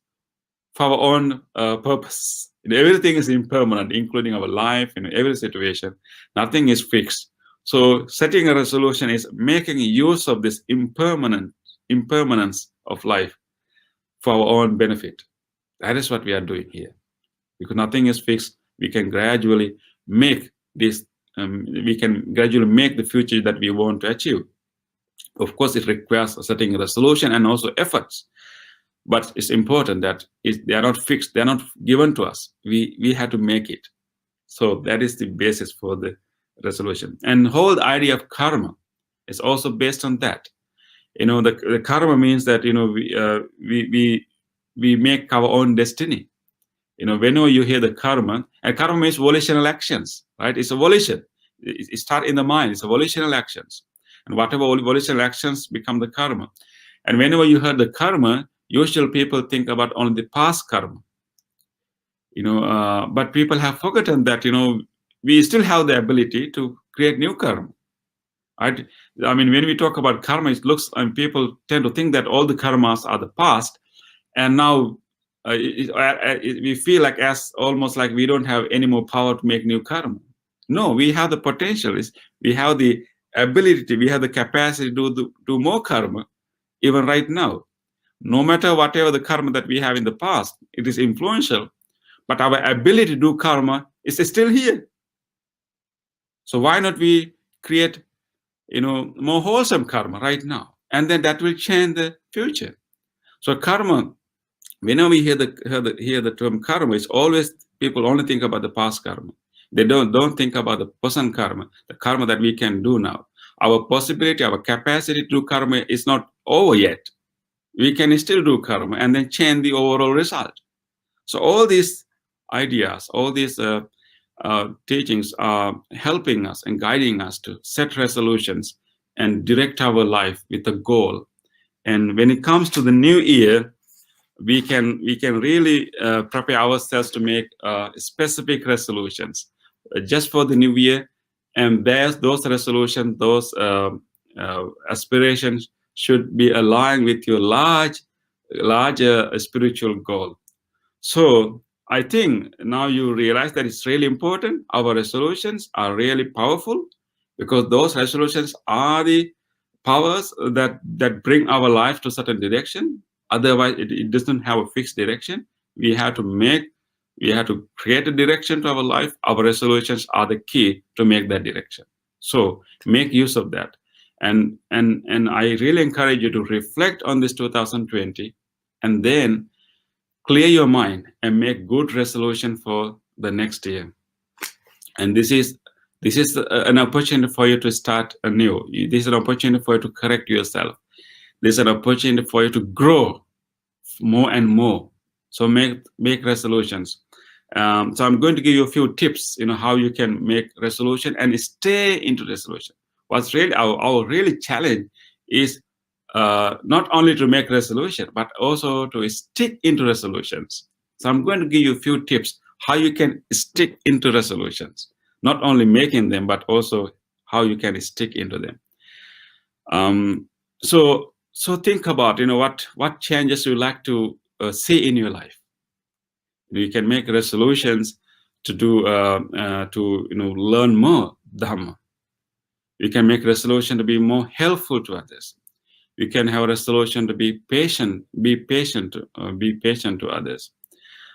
for our own purpose. Everything is impermanent, including our life, every situation. Nothing is fixed. So setting a resolution is making use of this impermanence of life for our own benefit. That is what we are doing here. Because nothing is fixed, we can gradually make this. We can gradually make the future that we want to achieve. Of course, it requires setting a resolution and also efforts. But it's important that they are not fixed, they are not given to us. We have to make it. So that is the basis for the resolution. And the whole idea of karma is also based on that. The karma means that we make our own destiny. Whenever you hear the karma, and karma means volitional actions, right? It's a volition. It starts in the mind. It's a volitional actions, and whatever volitional actions become the karma. And whenever you heard the karma, usually people think about only the past karma, but people have forgotten that, we still have the ability to create new karma, right? I mean, when we talk about karma, it looks, and people tend to think that all the karmas are the past, and now we feel like almost like we don't have any more power to make new karma. No, we have the potential. We have the ability, we have the capacity to do more karma, even right now. No matter whatever the karma that we have in the past, it is influential, but our ability to do karma is still here. So why not we create, more wholesome karma right now, and then that will change the future. So karma, whenever we hear the term karma, it's always people only think about the past karma. They don't think about the present karma, the karma that we can do now. Our possibility, our capacity to do karma is not over yet. We can still do karma and then change the overall result. So all these ideas, all these teachings are helping us and guiding us to set resolutions and direct our life with a goal. And when it comes to the new year, we can really prepare ourselves to make specific resolutions just for the new year, and those resolutions, those aspirations should be aligned with your larger spiritual goal. So I think now you realize that it's really important. Our resolutions are really powerful because those resolutions are the powers that bring our life to certain direction. Otherwise, it doesn't have a fixed direction. We have to create a direction to our life. Our resolutions are the key to make that direction. So make use of that. And I really encourage you to reflect on this 2020 and then clear your mind and make good resolution for the next year. And this is an opportunity for you to start anew. This is an opportunity for you to correct yourself. This is an opportunity for you to grow more and more. So make resolutions. So I'm going to give you a few tips, how you can make resolution and stay into resolution. What's really our really challenge is not only to make resolution, but also to stick into resolutions. So I'm going to give you a few tips how you can stick into resolutions, not only making them, but also how you can stick into them. So think about, what changes you like to see in your life. You can make resolutions to do learn more Dhamma. You can make resolution to be more helpful to others. You can have a resolution to be patient to others.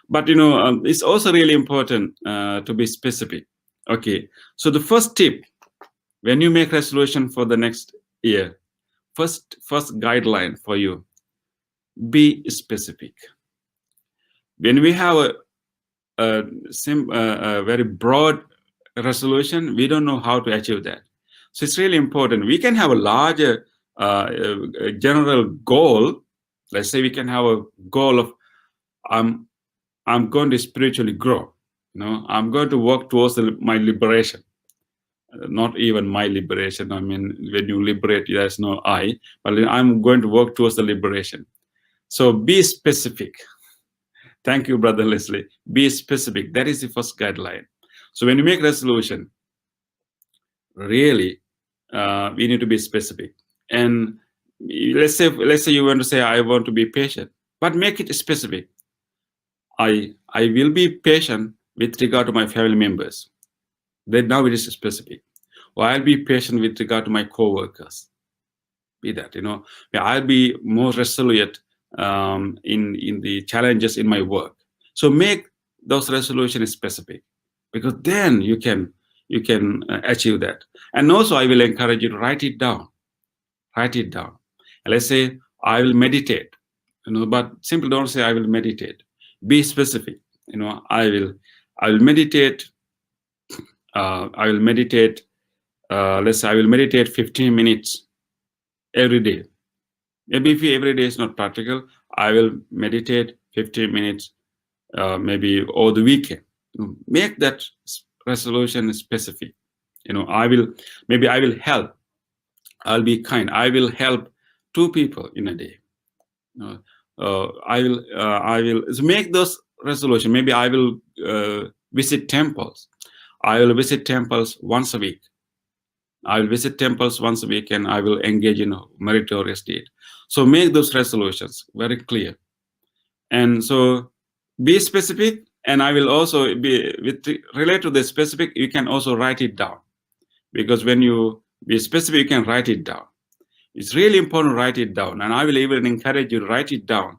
But it's also really important to be specific. Okay, so the first tip when you make resolution for the next year, first guideline for you: be specific. When we have a very broad resolution, we don't know how to achieve that. So it's really important. We can have a larger a general goal. Let's say we can have a goal of I'm going to spiritually grow. I'm going to work towards my liberation. Not even my liberation. I mean, when you liberate, there's no I, but I'm going to work towards the liberation. So be specific. Thank you, Brother Leslie. Be specific. That is the first guideline. So when you make resolution, really, we need to be specific. And let's say you want to say, I want to be patient, but make it specific. I will be patient with regard to my family members. Then now it is specific. Or I'll be patient with regard to my co-workers. Be that, I'll be more resolute in the challenges in my work. So make those resolutions specific, because then you can achieve that. And also I will encourage you to write it down. Write it down. And let's say I will meditate, but simply don't say I will meditate. Be specific. I will meditate. I will meditate. Let's say I will meditate 15 minutes every day. Maybe if every day is not practical, I will meditate 15 minutes, maybe over the weekend. Make that resolution specific. I will help. I'll be kind. I will help 2 people in a day. I will so make those resolutions. Maybe I will visit temples. I will visit temples once a week. I will visit temples once a week, and I will engage in a meritorious deed. So make those resolutions very clear. And so be specific. And I will also relate to the specific. You can also write it down, because when you be specific, you can write it down. It's really important to write it down. And I will even encourage you to write it down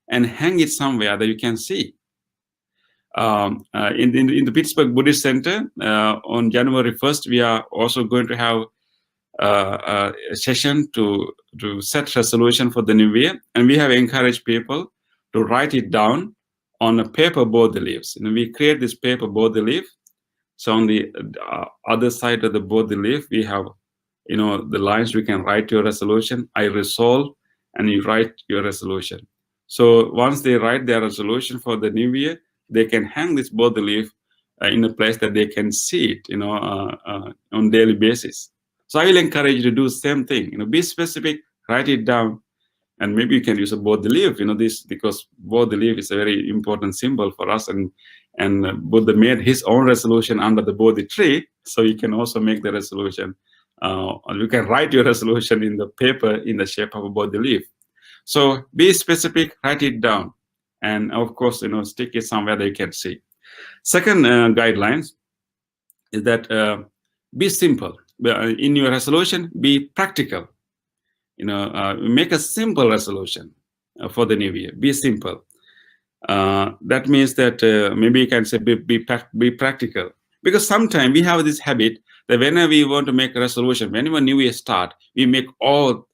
and hang it somewhere that you can see. In the Pittsburgh Buddhist Center, on January 1st, we are also going to have a session to set resolution for the new year. And we have encouraged people to write it down on a paper Bodhi leaves. We create this paper Bodhi leaf. So on the other side of the Bodhi leaf, we have the lines we can write your resolution. I resolve, and you write your resolution. So once they write their resolution for the new year, they can hang this Bodhi leaf in a place that they can see it, on daily basis. So I will encourage you to do the same thing. Be specific, write it down, and maybe you can use a Bodhi leaf. Because Bodhi leaf is a very important symbol for us, and Buddha made his own resolution under the Bodhi tree. So you can also make the resolution. You can write your resolution in the paper in the shape of a Bodhi leaf. So be specific, write it down, and of course, stick it somewhere they can see. Second guidelines is that be simple in your resolution. Be practical. Make a simple resolution for the new year. Be simple. That means that maybe you can say be practical, because sometimes we have this habit that whenever we want to make a resolution, whenever new year start, we make all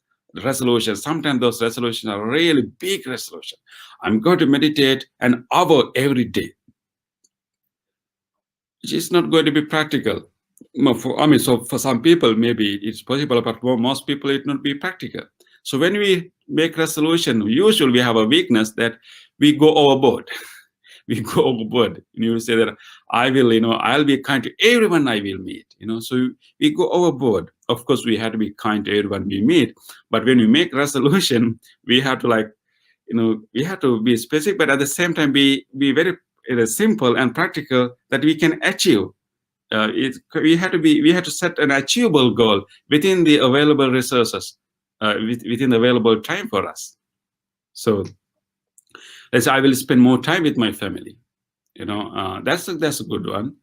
resolutions. Sometimes those resolutions are really big resolutions. I'm going to meditate an hour every day. It's not going to be practical. So for some people maybe it's possible, but for most people it not be practical. So when we make resolution, usually we have a weakness that we go overboard. We go overboard. You say that I will, I'll be kind to everyone I will meet. So we go overboard. Of course, we have to be kind to everyone we meet. But when we make resolution, we have to we have to be specific, but at the same time be very simple and practical that we can achieve. We have to set an achievable goal within the available resources, within the available time for us. So let's say I will spend more time with my family. That's a good one,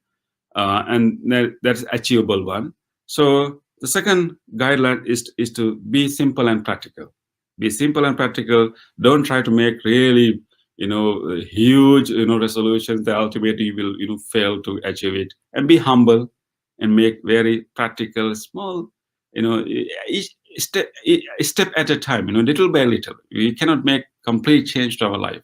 and that's achievable one. So the second guideline is to be simple and practical. Be simple and practical. Don't try to make really huge resolutions that ultimately you will fail to achieve it. And be humble and make very practical, small, each step at a time, little by little. We cannot make complete change to our life.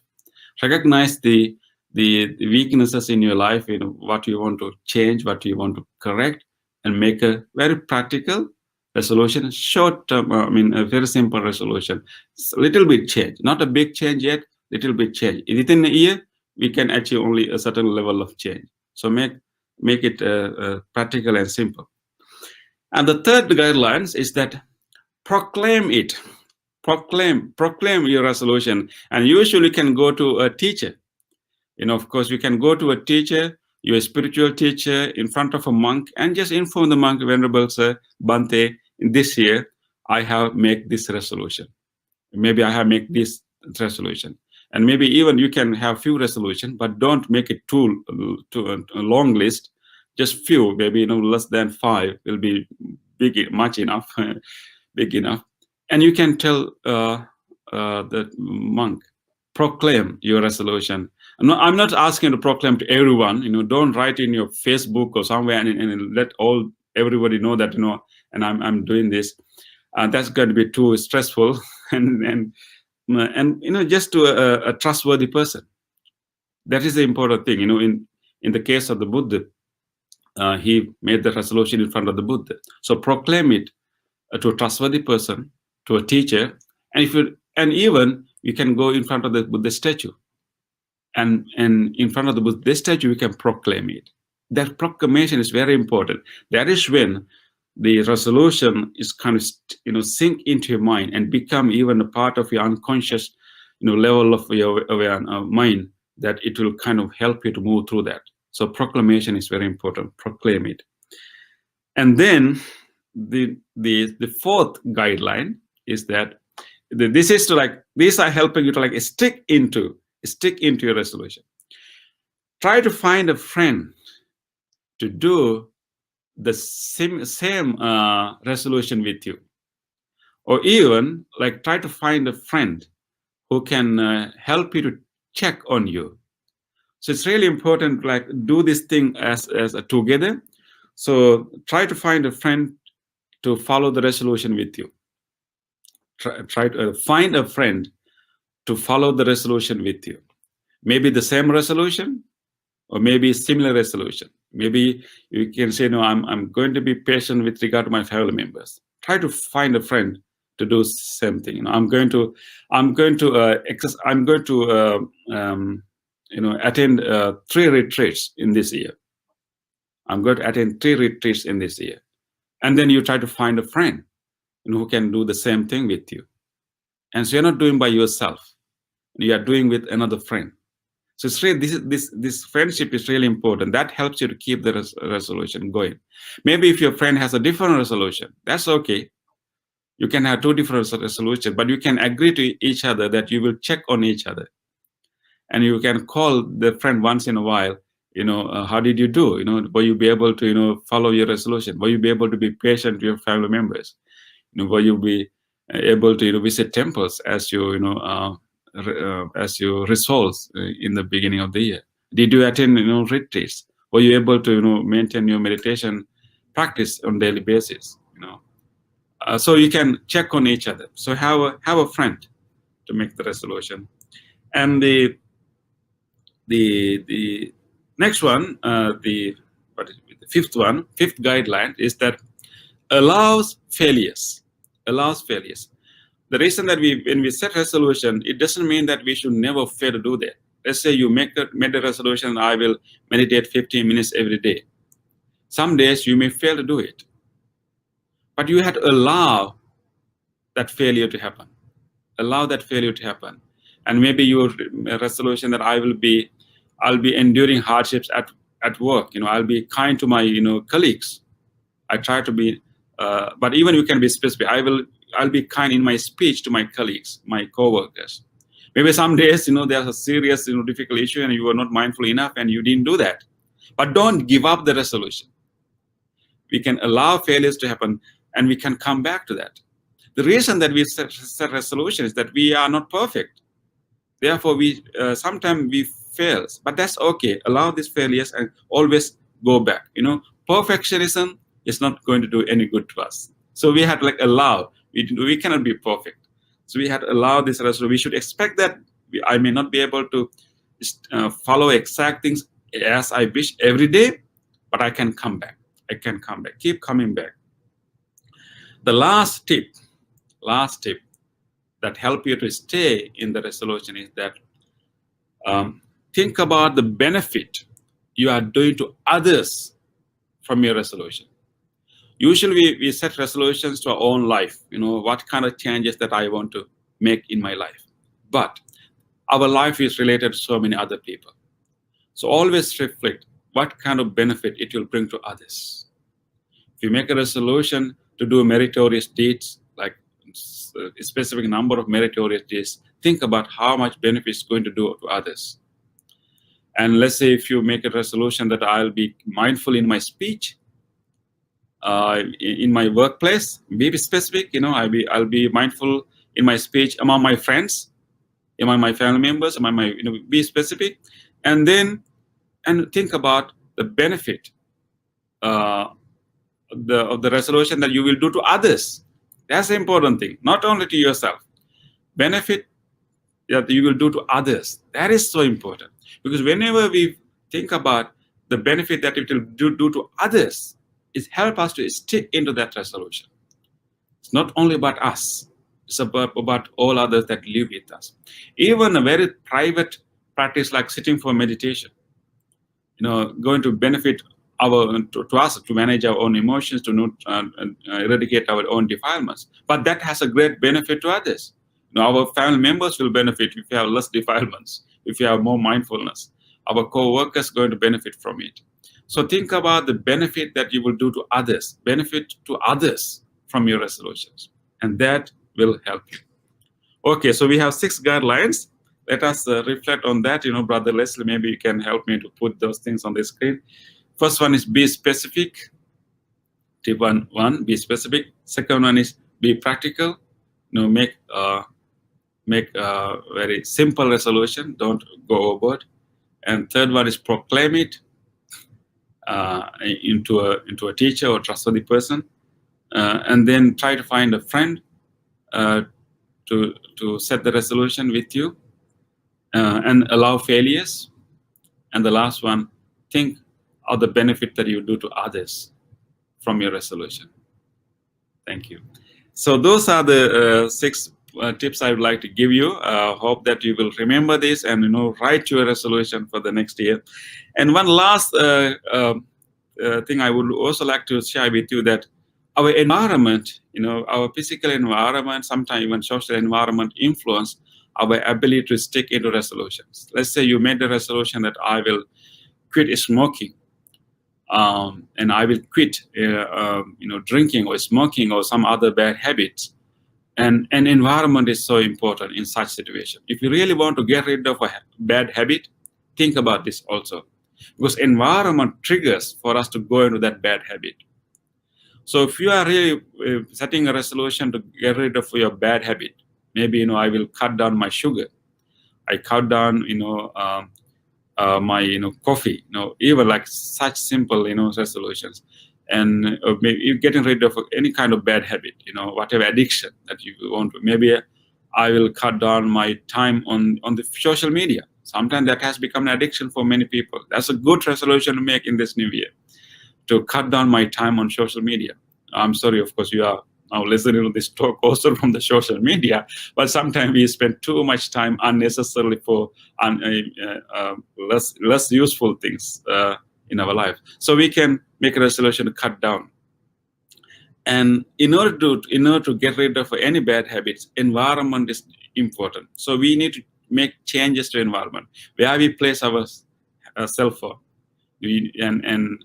Recognize the weaknesses in your life, what you want to change, what you want to correct, and make a very practical resolution, short term, a very simple resolution. A little bit change, not a big change yet, little bit change. Within a year, we can achieve only a certain level of change. So make it practical and simple. And the third guidelines is that proclaim it. Proclaim your resolution. And usually you can go to a teacher. Of course, you can go to a teacher, your spiritual teacher, in front of a monk, and just inform the monk, Venerable Sir Bhante, this year I have made this resolution. Maybe I have made this resolution. And maybe even you can have few resolutions, but don't make it too a long list. Just few, maybe less than 5 will be much enough, big enough. And you can tell the monk, proclaim your resolution. I'm not asking you to proclaim to everyone. Don't write in your Facebook or somewhere and let everybody know that and I'm doing this. That's going to be too stressful and just to a trustworthy person. That is the important thing. In the case of the Buddha, he made the resolution in front of the Buddha. So proclaim it to a trustworthy person, to a teacher, and even you can go in front of the Buddha statue. And in front of the Buddha statue, you can proclaim it. That proclamation is very important. That is when the resolution is kind of sink into your mind and become even a part of your unconscious level of your mind, that it will kind of help you to move through that. So proclamation is very important. Proclaim it. And then the fourth guideline is that these are helping you to stick into your resolution. Try to find a friend to do the same resolution with you, or even try to find a friend who can help you to check on you. So it's really important do this thing as a together. So try to find a friend to follow the resolution with you. Try to find a friend to follow the resolution with you. Maybe the same resolution, or maybe similar resolution. Maybe you can say, no, I'm going to be patient with regard to my family members. Try to find a friend to do the same thing. I'm going to attend 3 retreats in this year. I'm going to attend 3 retreats in this year. And then you try to find a friend who can do the same thing with you. And so you're not doing by yourself. You are doing with another friend. So it's really, this friendship is really important. That helps you to keep the resolution going. Maybe if your friend has a different resolution, that's okay. You can have 2 different resolutions, but you can agree to each other that you will check on each other. and you can call the friend once in a while. How did you do? Will you be able to follow your resolution? Will you be able to be patient with your family members? Will you be able to visit temples as as you resolve in the beginning of the year? Did you attend retreats? Were you able to maintain your meditation practice on daily basis? So you can check on each other. So have a friend to make the resolution. And the next one, the fifth guideline is that allows failures. The reason that when we set resolution, it doesn't mean that we should never fail to do that. Let's say you made a resolution, I will meditate 15 minutes every day. Some days you may fail to do it, but you have to allow that failure to happen. And maybe your resolution that I'll be enduring hardships at work. I'll be kind to my colleagues. I try to be, but even you can be specific. I'll be kind in my speech to my colleagues, my co-workers. Maybe some days there's a serious difficult issue and you were not mindful enough and you didn't do that. But don't give up the resolution. We can allow failures to happen and we can come back to that. The reason that we set resolution is that we are not perfect. Therefore, sometimes we fail, but that's okay. Allow these failures and always go back. Perfectionism is not going to do any good to us. So we have to allow. We cannot be perfect. So we have to allow this resolution. We should expect that I may not be able to follow exact things as I wish every day, but I can come back. Keep coming back. The last tip that help you to stay in the resolution is that think about the benefit you are doing to others from your resolution. Usually we set resolutions to our own life, what kind of changes that I want to make in my life. But our life is related to so many other people. So always reflect what kind of benefit it will bring to others. If you make a resolution to do meritorious deeds, like a specific number of meritorious deeds, think about how much benefit it's going to do to others. And let's say if you make a resolution that I'll be mindful in my speech, in my workplace, be specific. I'll be mindful in my speech among my friends, among my family members, among my be specific, and think about the benefit of the resolution that you will do to others. That's the important thing, not only to yourself. Benefit that you will do to others. That is so important, because whenever we think about the benefit that it will do to others, it helps us to stick into that resolution. It's not only about us. It's about all others that live with us. Even a very private practice like sitting for meditation, going to benefit to us to manage our own emotions, to eradicate our own defilements. But that has a great benefit to others. Our family members will benefit if you have less defilements, if you have more mindfulness. Our co-workers are going to benefit from it. So think about the benefit that you will do to others, benefit to others from your resolutions, and that will help you. Okay, so we have 6 guidelines. Let us reflect on that. Brother Leslie, maybe you can help me to put those things on the screen. First one is be specific. Tip 1, be specific. Second one is be practical. Make a very simple resolution. Don't go overboard. And third one is proclaim it into a teacher or trustworthy person, and then try to find a friend to set the resolution with you, and allow failures. And the last one, think of the benefit that you do to others from your resolution. Thank you. So those are the 6 tips I would like to give you. Hope that you will remember this and write your resolution for the next year. And one last thing I would also like to share with you, that our environment, our physical environment, sometimes even social environment, influence our ability to stick into resolutions. Let's say you made the resolution that I will quit smoking, and I will quit drinking or smoking or some other bad habits. And environment is so important in such situation. If you really want to get rid of a bad habit, think about this also, because environment triggers for us to go into that bad habit. So if you are really setting a resolution to get rid of your bad habit, maybe, I will cut down my sugar. I cut down, my, coffee, even like such simple, resolutions. And maybe you're getting rid of any kind of bad habit, whatever addiction that you want to. Maybe I will cut down my time on the social media. Sometimes that has become an addiction for many people. That's a good resolution to make in this new year, to cut down my time on social media. I'm sorry, of course, you are now listening to this talk also from the social media, but sometimes we spend too much time unnecessarily for less useful things in our life. So we can make a resolution to cut down. And in order to get rid of any bad habits, environment is important. So we need to make changes to environment, where we place our cell phone, and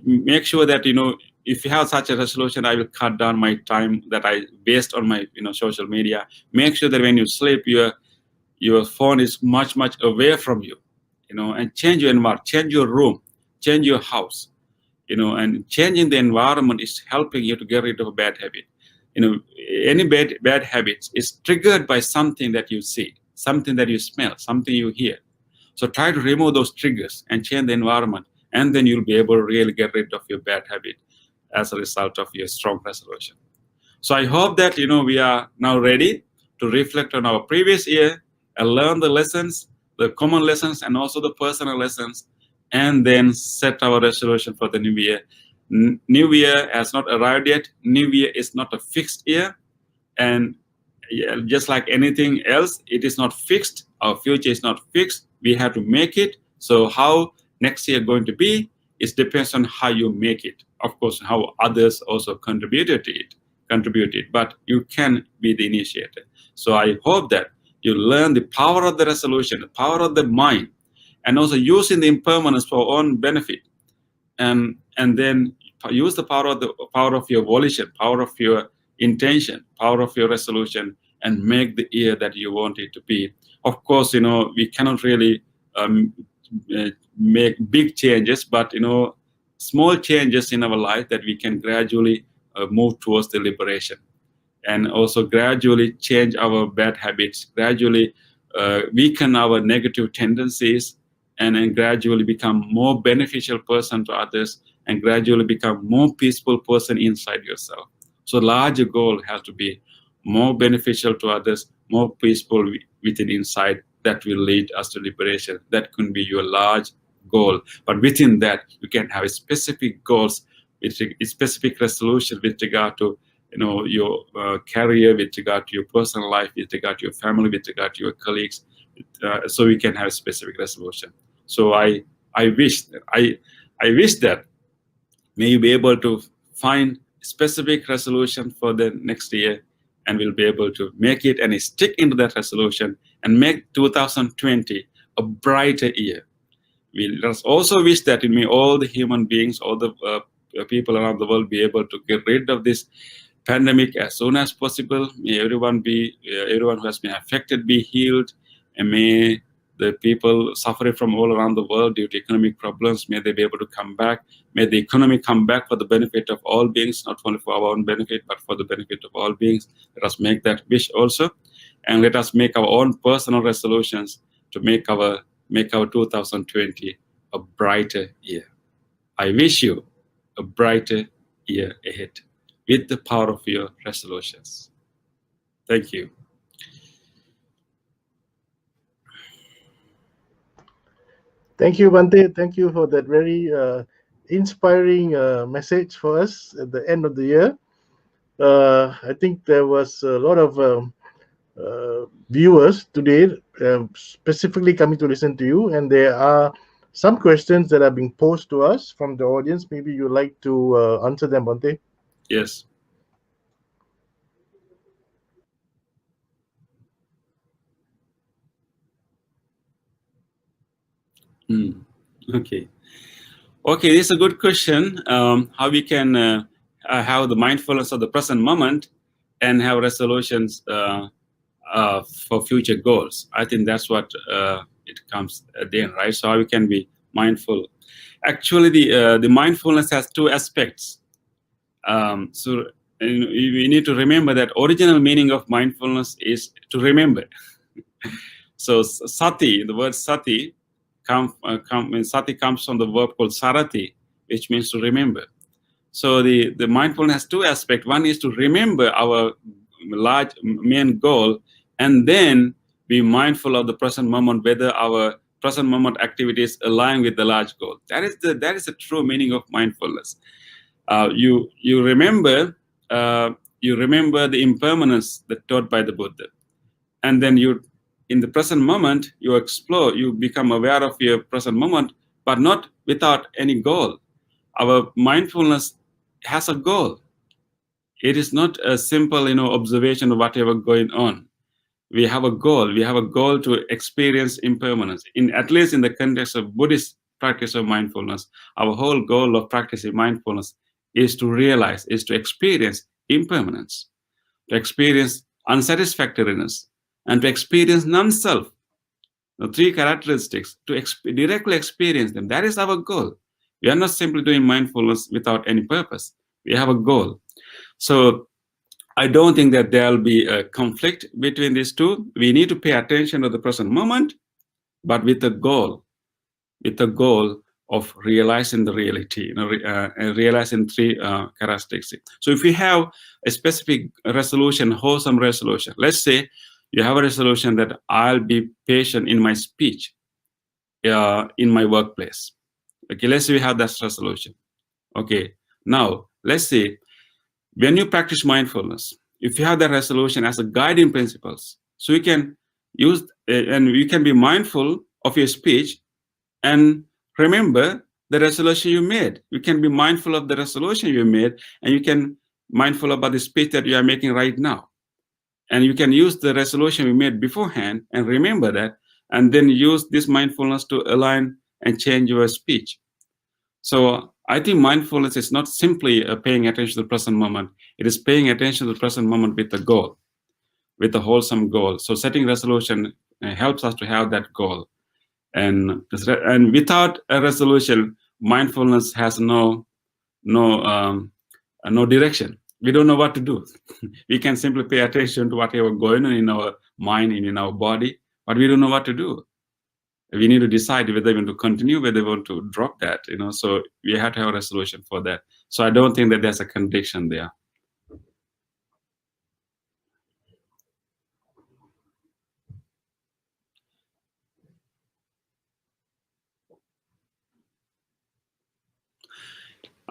make sure that if you have such a resolution, I will cut down my time that I waste on my social media. Make sure that when you sleep, your phone is much away from you, and change your environment, change your room, change your house, and changing the environment is helping you to get rid of a bad habit. Any bad habits is triggered by something that you see, something that you smell, something you hear. So try to remove those triggers and change the environment, and then you'll be able to really get rid of your bad habit as a result of your strong resolution. So I hope that we are now ready to reflect on our previous year and learn the lessons, the common lessons, and also the personal lessons, and then set our resolution for the new year. New year has not arrived yet. New year is not a fixed year, and just like anything else, it is not fixed. Our future is not fixed. We have to make it. So how next year going to be, it depends on how you make it. Of course, how others also contributed to it, but you can be the initiator. So I hope that you learn the power of the resolution, the power of the mind, and also using the impermanence for own benefit, and then use the power of your volition, power of your intention, power of your resolution, and make the year that you want it to be. Of course, we cannot really make big changes, but small changes in our life that we can gradually move towards the liberation, and also gradually change our bad habits, gradually weaken our negative tendencies, and then gradually become more beneficial person to others, and gradually become more peaceful person inside yourself. So larger goal has to be more beneficial to others, more peaceful within inside. That will lead us to liberation. That could be your large goal. But within that, you can have specific goals, with specific resolution with regard to your career, with regard to your personal life, with regard to your family, with regard to your colleagues. So we can have a specific resolution. So I wish that may you be able to find specific resolution for the next year, and we'll be able to make it and stick into that resolution and make 2020 a brighter year. We also wish that all the human beings, all the people around the world be able to get rid of this pandemic as soon as possible. May everyone who has been affected be healed, and may the people suffering from all around the world due to economic problems, may they be able to come back. May the economy come back for the benefit of all beings, not only for our own benefit, but for the benefit of all beings. Let us make that wish also, and let us make our own personal resolutions to make our 2020 a brighter year. I wish you a brighter year ahead with the power of your resolutions. Thank you. Thank you, Bhante. Thank you for that very inspiring message for us at the end of the year. I think there was a lot of viewers today specifically coming to listen to you, and there are some questions that are being posed to us from the audience. Maybe you'd like to answer them, Bhante? Yes. Okay, this is a good question. How we can have the mindfulness of the present moment and have resolutions for future goals. I think that's what it comes at the end, right? So how we can be mindful. Actually, the mindfulness has two aspects. So we need to remember that original meaning of mindfulness is to remember. So sati, the word sati, sati comes from the verb called sarati, which means to remember. So the mindfulness has two aspects. One is to remember our large main goal, and then be mindful of the present moment, whether our present moment activities align with the large goal. That is the true meaning of mindfulness. You remember the impermanence that taught by the Buddha, and then in the present moment you explore, you become aware of your present moment, but not without any goal. Our mindfulness has a goal. It is not a simple, observation of whatever going on. We have a goal. We have a goal to experience impermanence. At least in the context of Buddhist practice of mindfulness, our whole goal of practicing mindfulness is to realize, is to experience impermanence, to experience unsatisfactoriness, and to experience non-self. The three characteristics, to directly experience them. That is our goal. We are not simply doing mindfulness without any purpose. We have a goal. So I don't think that there will be a conflict between these two. We need to pay attention to the present moment, but with the goal of realizing the reality, realizing three characteristics. So if we have a specific resolution, wholesome resolution, let's say you have a resolution that I'll be patient in my speech in my workplace. Okay, let's say we have that resolution. Okay, now let's say when you practice mindfulness, if you have that resolution as a guiding principles, so you can use and you can be mindful of your speech and remember the resolution you made. You can be mindful of the resolution you made, and you can mindful about the speech that you are making right now. And you can use the resolution you made beforehand and remember that, and then use this mindfulness to align and change your speech. So I think mindfulness is not simply paying attention to the present moment. It is paying attention to the present moment with a goal, with a wholesome goal. So setting resolution helps us to have that goal. And without a resolution, mindfulness has no direction. We don't know what to do. We can simply pay attention to whatever going on in our mind and in our body, but we don't know what to do. We need to decide whether we want to continue, whether we want to drop that. So we have to have a resolution for that. So I don't think that there's a contradiction there.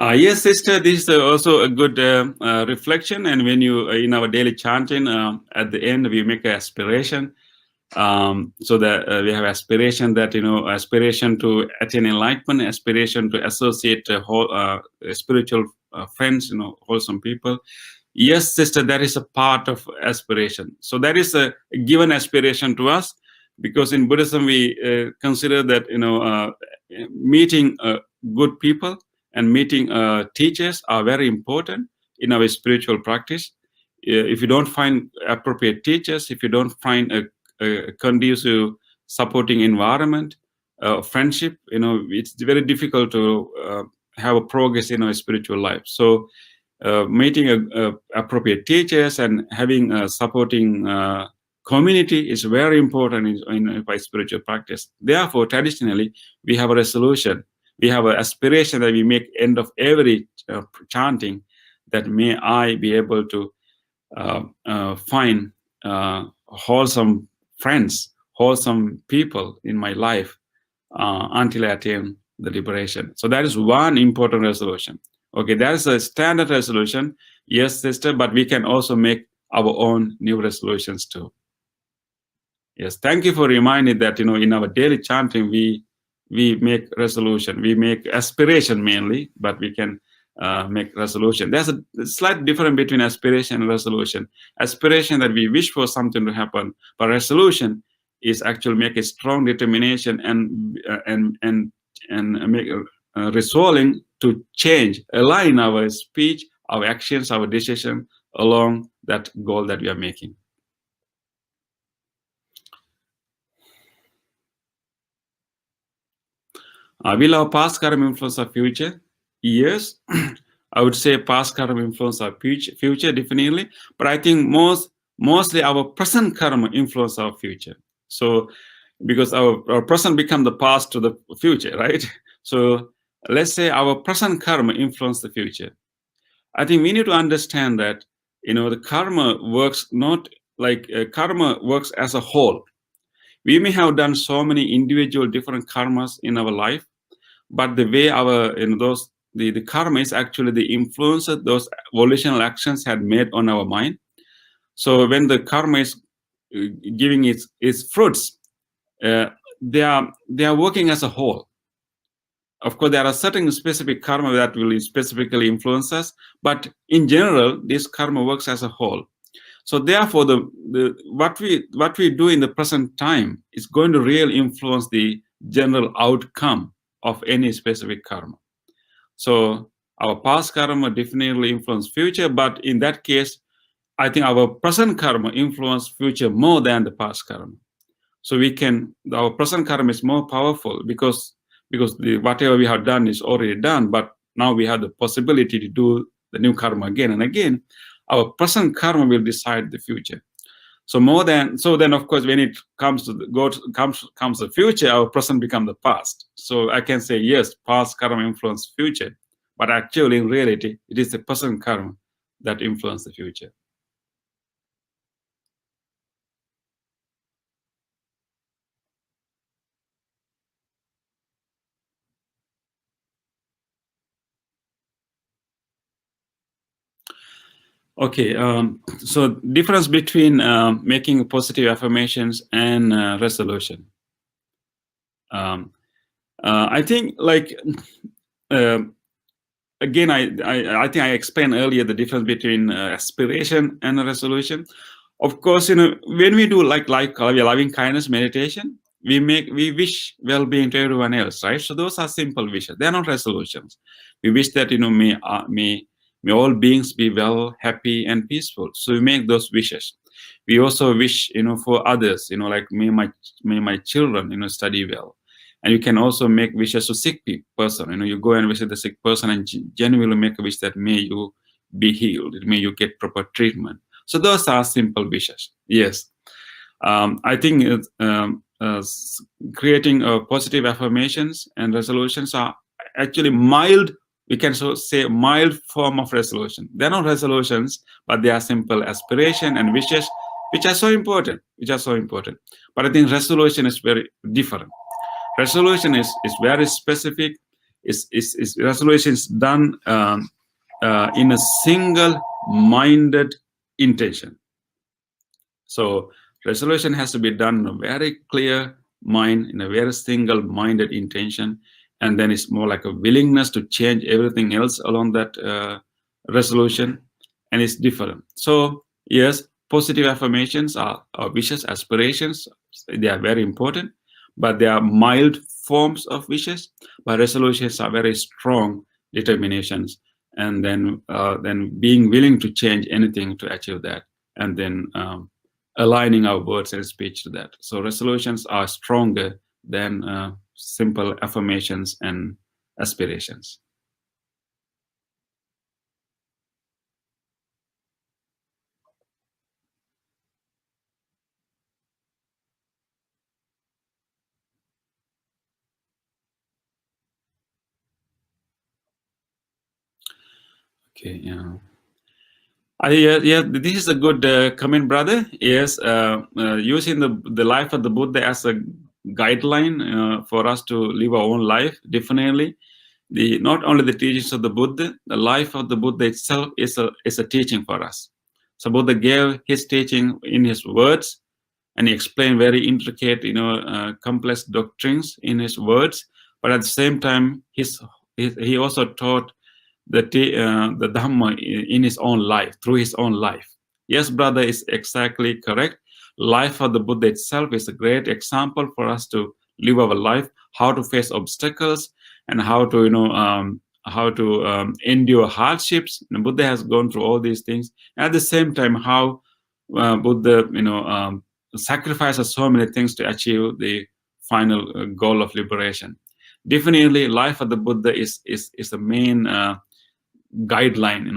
Yes, sister, this is also a good reflection. And when you, in our daily chanting, at the end, we make an aspiration. So that we have aspiration that, aspiration to attain enlightenment, aspiration to associate spiritual friends, wholesome people. Yes, sister, that is a part of aspiration. So that is a given aspiration to us, because in Buddhism, we consider that, meeting good people and meeting teachers are very important in our spiritual practice. If you don't find appropriate teachers, if you don't find a conducive supporting environment, friendship, it's very difficult to have a progress in our spiritual life. So meeting appropriate teachers and having a supporting community is very important in my spiritual practice. Therefore, traditionally, we have a resolution. We have an aspiration that we make end of every chanting, that may I be able to find wholesome friends, wholesome people in my life until I attain the liberation. So that is one important resolution. Okay, that is a standard resolution. Yes, sister, but we can also make our own new resolutions too. Yes, thank you for reminding that, in our daily chanting, we make resolution, we make aspiration mainly, but we can make resolution. There's a slight difference between aspiration and resolution. Aspiration, that we wish for something to happen, but resolution is actually make a strong determination and make resolving to change, align our speech, our actions, our decision along that goal that we are making. Will our past karma influence our future? Yes. I would say past karma influence our future definitely, but I think mostly our present karma influence our future. So because our present become the past to the future, right? So let's say our present karma influence the future. I think we need to understand that the karma works not like karma works as a whole. We may have done so many individual different karmas in our life, but the way our the karma is actually the influence that those volitional actions had made on our mind. So when the karma is giving its fruits, they are working as a whole. Of course, there are certain specific karma that will specifically influence us, but in general, this karma works as a whole. So therefore, what we do in the present time is going to really influence the general outcome of any specific karma. So our past karma definitely influence future, but in that case, I think our present karma influence future more than the past karma. So our present karma is more powerful because whatever we have done is already done, but now we have the possibility to do the new karma again and again. Our present karma will decide the future. So then of course when it comes to comes the future, our present become the past. So I can say yes, past karma influence future, but actually in reality it is the present karma that influence the future. Okay, so difference between making positive affirmations and resolution. I think again, I think I explained earlier the difference between aspiration and resolution. Of course, when we do like loving kindness meditation, we wish well-being to everyone else, right? So those are simple wishes. They are not resolutions. We wish that may all beings be well, happy, and peaceful. So we make those wishes. We also wish for others, like may my children study well. And you can also make wishes to sick person. You go and visit the sick person and genuinely make a wish that may you be healed, may you get proper treatment. So those are simple wishes. Yes, I think creating positive affirmations and resolutions are actually mild. We can say mild form of resolution. They're not resolutions, but they are simple aspiration and wishes, which are so important. But I think resolution is very different. Resolution is very specific. Resolution is done in a single-minded intention. So resolution has to be done in a very clear mind, in a very single-minded intention, and then it's more like a willingness to change everything else along that resolution, and it's different. So yes, positive affirmations are wishes, aspirations. They are very important, but they are mild forms of wishes. But resolutions are very strong determinations, and then being willing to change anything to achieve that, and then aligning our words and speech to that. So resolutions are stronger than simple affirmations and aspirations. Okay, yeah. Yeah, this is a good comment, brother. Yes, using the life of the Buddha as a guideline for us to live our own life, definitely. Not only the teachings of the Buddha, the life of the Buddha itself is a teaching for us. So Buddha gave his teaching in his words, and he explained very intricate, complex doctrines in his words. But at the same time, he also taught the Dhamma in his own life, through his own life. Yes, brother, is exactly correct. Life of the Buddha itself is a great example for us to live our life, how to face obstacles, and how to endure hardships. Buddha has gone through all these things. At the same time, how Buddha, sacrifices so many things to achieve the final goal of liberation. Definitely, life of the Buddha is the main guideline,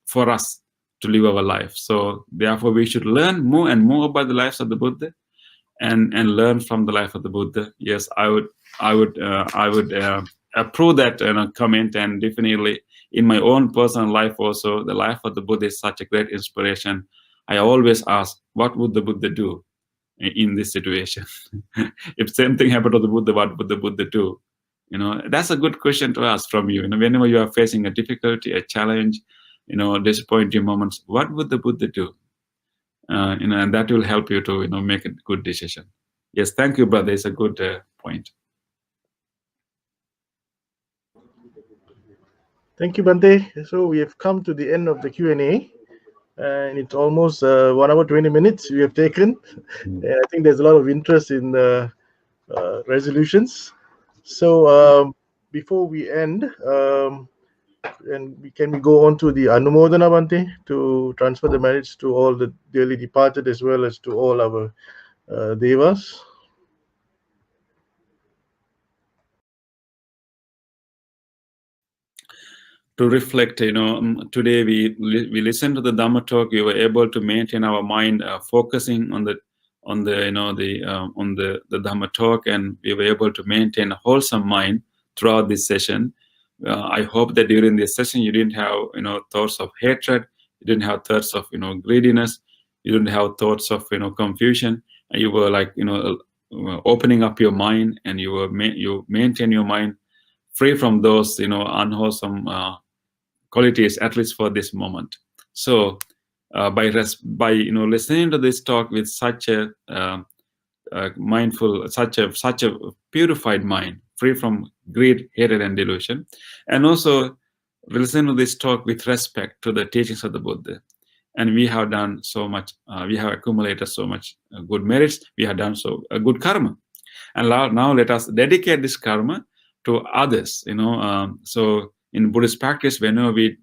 for us to live our life. So therefore, we should learn more and more about the lives of the Buddha, and learn from the life of the Buddha. Yes, I would approve that comment, and definitely in my own personal life also, the life of the Buddha is such a great inspiration. I always ask, what would the Buddha do in this situation? If same thing happened to the Buddha, what would the Buddha do? That's a good question to ask from you. Whenever you are facing a difficulty, a challenge, disappointing moments, what would the Buddha do? And that will help you to make a good decision. Yes, thank you, brother. It's a good point. Thank you, Bhante. So we have come to the end of the Q&A, and it's almost 1 hour 20 minutes we have taken. And I think there's a lot of interest in resolutions. So before we end, can we go on to the Anumodana, Bhante, to transfer the merits to all the dearly departed as well as to all our devas? To reflect, today we listened to the Dhamma talk. We were able to maintain our mind focusing on the Dhamma talk, and we were able to maintain a wholesome mind throughout this session. I hope that during this session you didn't have thoughts of hatred, you didn't have thoughts of greediness, you didn't have thoughts of confusion, and you were like opening up your mind, and you maintain your mind free from those unwholesome qualities, at least for this moment. So by listening to this talk with such a mindful, such a purified mind, free from greed, hatred, and delusion, and also listen to this talk with respect to the teachings of the Buddha. And we have done so much. We have accumulated so much good merits. We have done so good karma, and now let us dedicate this karma to others. So in Buddhist practice, whenever we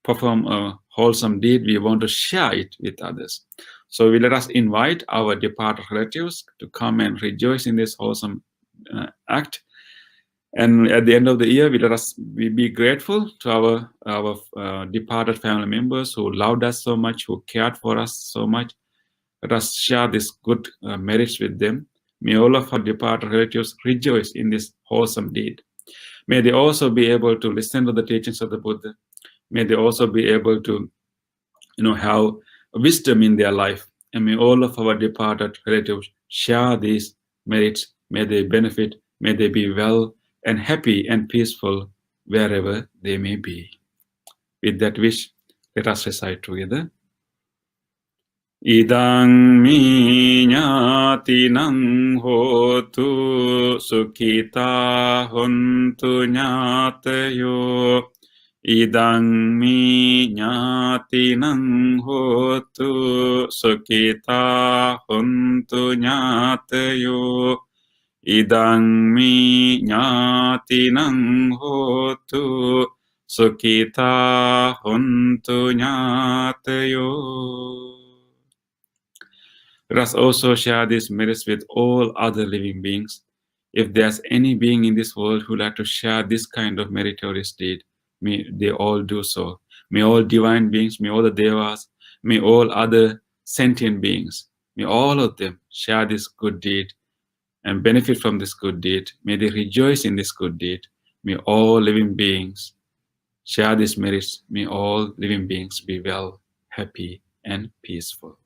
perform a wholesome deed, we want to share it with others. So let us invite our departed relatives to come and rejoice in this wholesome act. And at the end of the year, we be grateful to our departed family members who loved us so much, who cared for us so much. Let us share this good merits with them. May all of our departed relatives rejoice in this wholesome deed. May they also be able to listen to the teachings of the Buddha. May they also be able to, have wisdom in their life. And may all of our departed relatives share these merits. May they benefit. May they be well and happy and peaceful wherever they may be. With that wish, let us recite together. Idang mi ñātinang hotu sukhita hontu ñātayo. Idang mi ñātinang hotu sukhita hontu ñātayo. Idang mi ñātinang hotu sukhita hontu ñātayo. Let us also share these merits with all other living beings. If there's any being in this world who would like to share this kind of meritorious deed, may they all do so. May all divine beings, may all the devas, may all other sentient beings, may all of them share this good deed and benefit from this good deed. May they rejoice in this good deed. May all living beings share these merits. May all living beings be well, happy, and peaceful.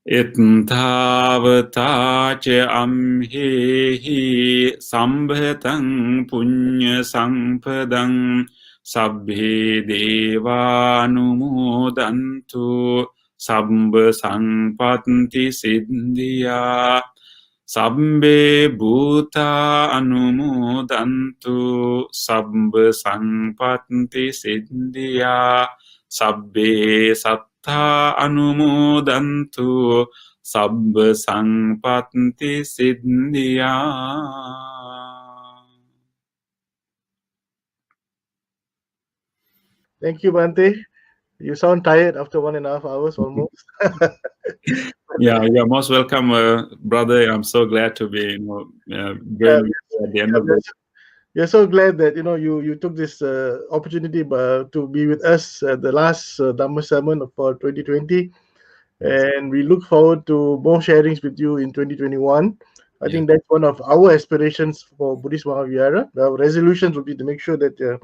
Ittavata ca amhehi sambhatang punya sampadang sabbhe devanumodantu sabbha sampatti siddhya sabbe bhuta anumodantu sabbha sampatti siddhya sabbe sattha anumodantu sabbha sampatti siddhya. Thank you, Bante. You sound tired after 1.5 hours almost. Yeah, you're most welcome, brother. I'm so glad to be, Yeah, joining you at the end of this. we're so glad that you took this opportunity to be with us at the last Dhamma sermon for 2020, and we look forward to more sharings with you in 2021. I think that's one of our aspirations for Buddhist Mahavihara. Our resolutions will be to make sure that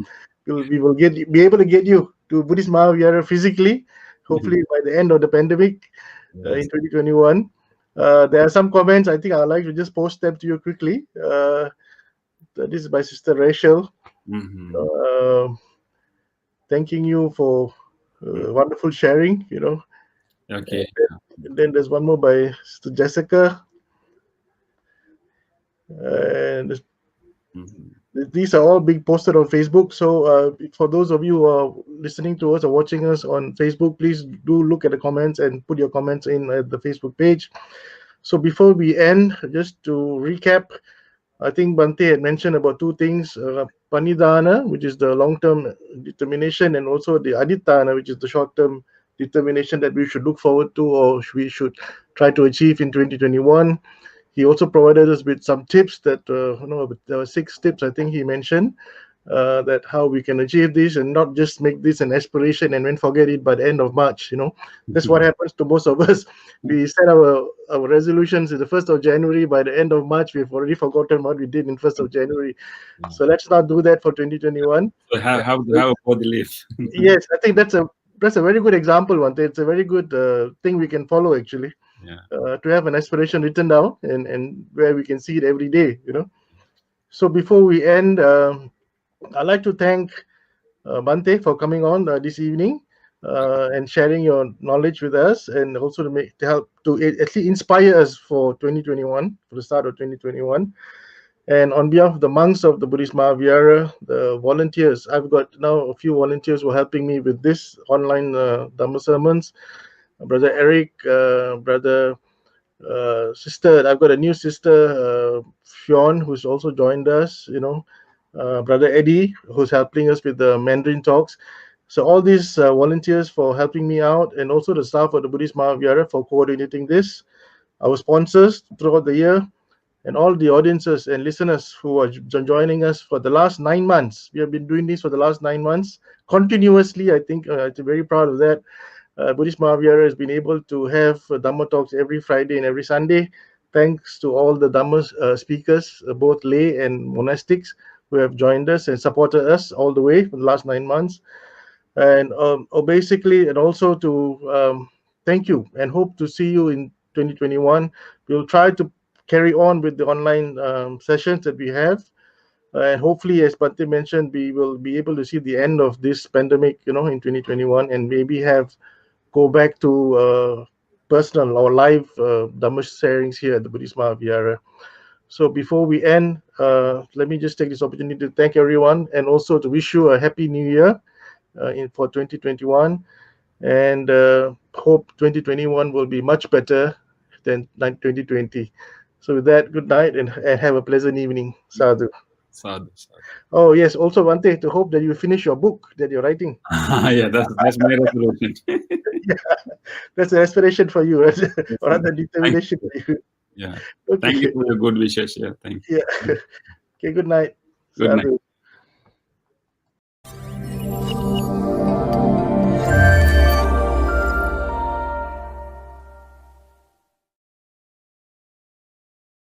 we will be able to get you to Buddhist Mahavihara physically, hopefully by the end of the pandemic in 2021. There are some comments. I think I'd like to just post them to you quickly. This is my sister Rachel. Thanking you for wonderful sharing. Okay. And then there's one more by Sister Jessica. And these are all being posted on Facebook. So for those of you who are listening to us or watching us on Facebook, please do look at the comments and put your comments in at the Facebook page. So before we end, just to recap, I think Bante had mentioned about two things, Panidhana, which is the long-term determination, and also the Aditthana, which is the short-term determination that we should look forward to or we should try to achieve in 2021. He also provided us with some tips that, there were 6 tips I think he mentioned, that how we can achieve this and not just make this an aspiration and then forget it by the end of March. That's what happens to most of us. We set our resolutions in the 1st of January. By the end of March, we've already forgotten what we did in 1st of January. So let's not do that for 2021. So how about the leaf? Yes, I think that's a very good example, Vante. It's a very good thing we can follow, actually. To have an aspiration written down and where we can see it every day. So before we end, I'd like to thank Bante for coming on this evening and sharing your knowledge with us, and also to help to at least inspire us for 2021, for the start of 2021. And on behalf of the monks of the Buddhist Mahavihara, the volunteers, I've got now a few volunteers who are helping me with this online Dhamma sermons. Brother Eric, brother sister, I've got a new sister, Fionn, who's also joined us, brother Eddie, who's helping us with the Mandarin talks. So all these volunteers for helping me out, and also the staff of the Buddhist Mahavihara for coordinating this, our sponsors throughout the year, and all the audiences and listeners who are joining us for the last 9 months. We have been doing this for the last 9 months continuously. I think I'm very proud of that. Buddhist Mahavihara has been able to have Dhamma talks every Friday and every Sunday, thanks to all the Dhamma speakers, both lay and monastics, who have joined us and supported us all the way for the last 9 months. And basically, and also to thank you and hope to see you in 2021. We'll try to carry on with the online sessions that we have. And hopefully, as Bante mentioned, we will be able to see the end of this pandemic, in 2021, and maybe go back to personal or live Dhamma sharings here at the Buddhist Mahavihara. So before we end, let me just take this opportunity to thank everyone and also to wish you a happy new year for 2021, and hope 2021 will be much better than 2020. So with that, good night and have a pleasant evening. Sadhu. Sadhu. Oh yes, also one thing, to hope that you finish your book that you're writing. Yeah, that's my resolution. Yeah, that's an aspiration for you, or rather determination for you. Yeah. Okay. Thank you for your good wishes. Yeah, thank you. Yeah. Okay, good night. Good night.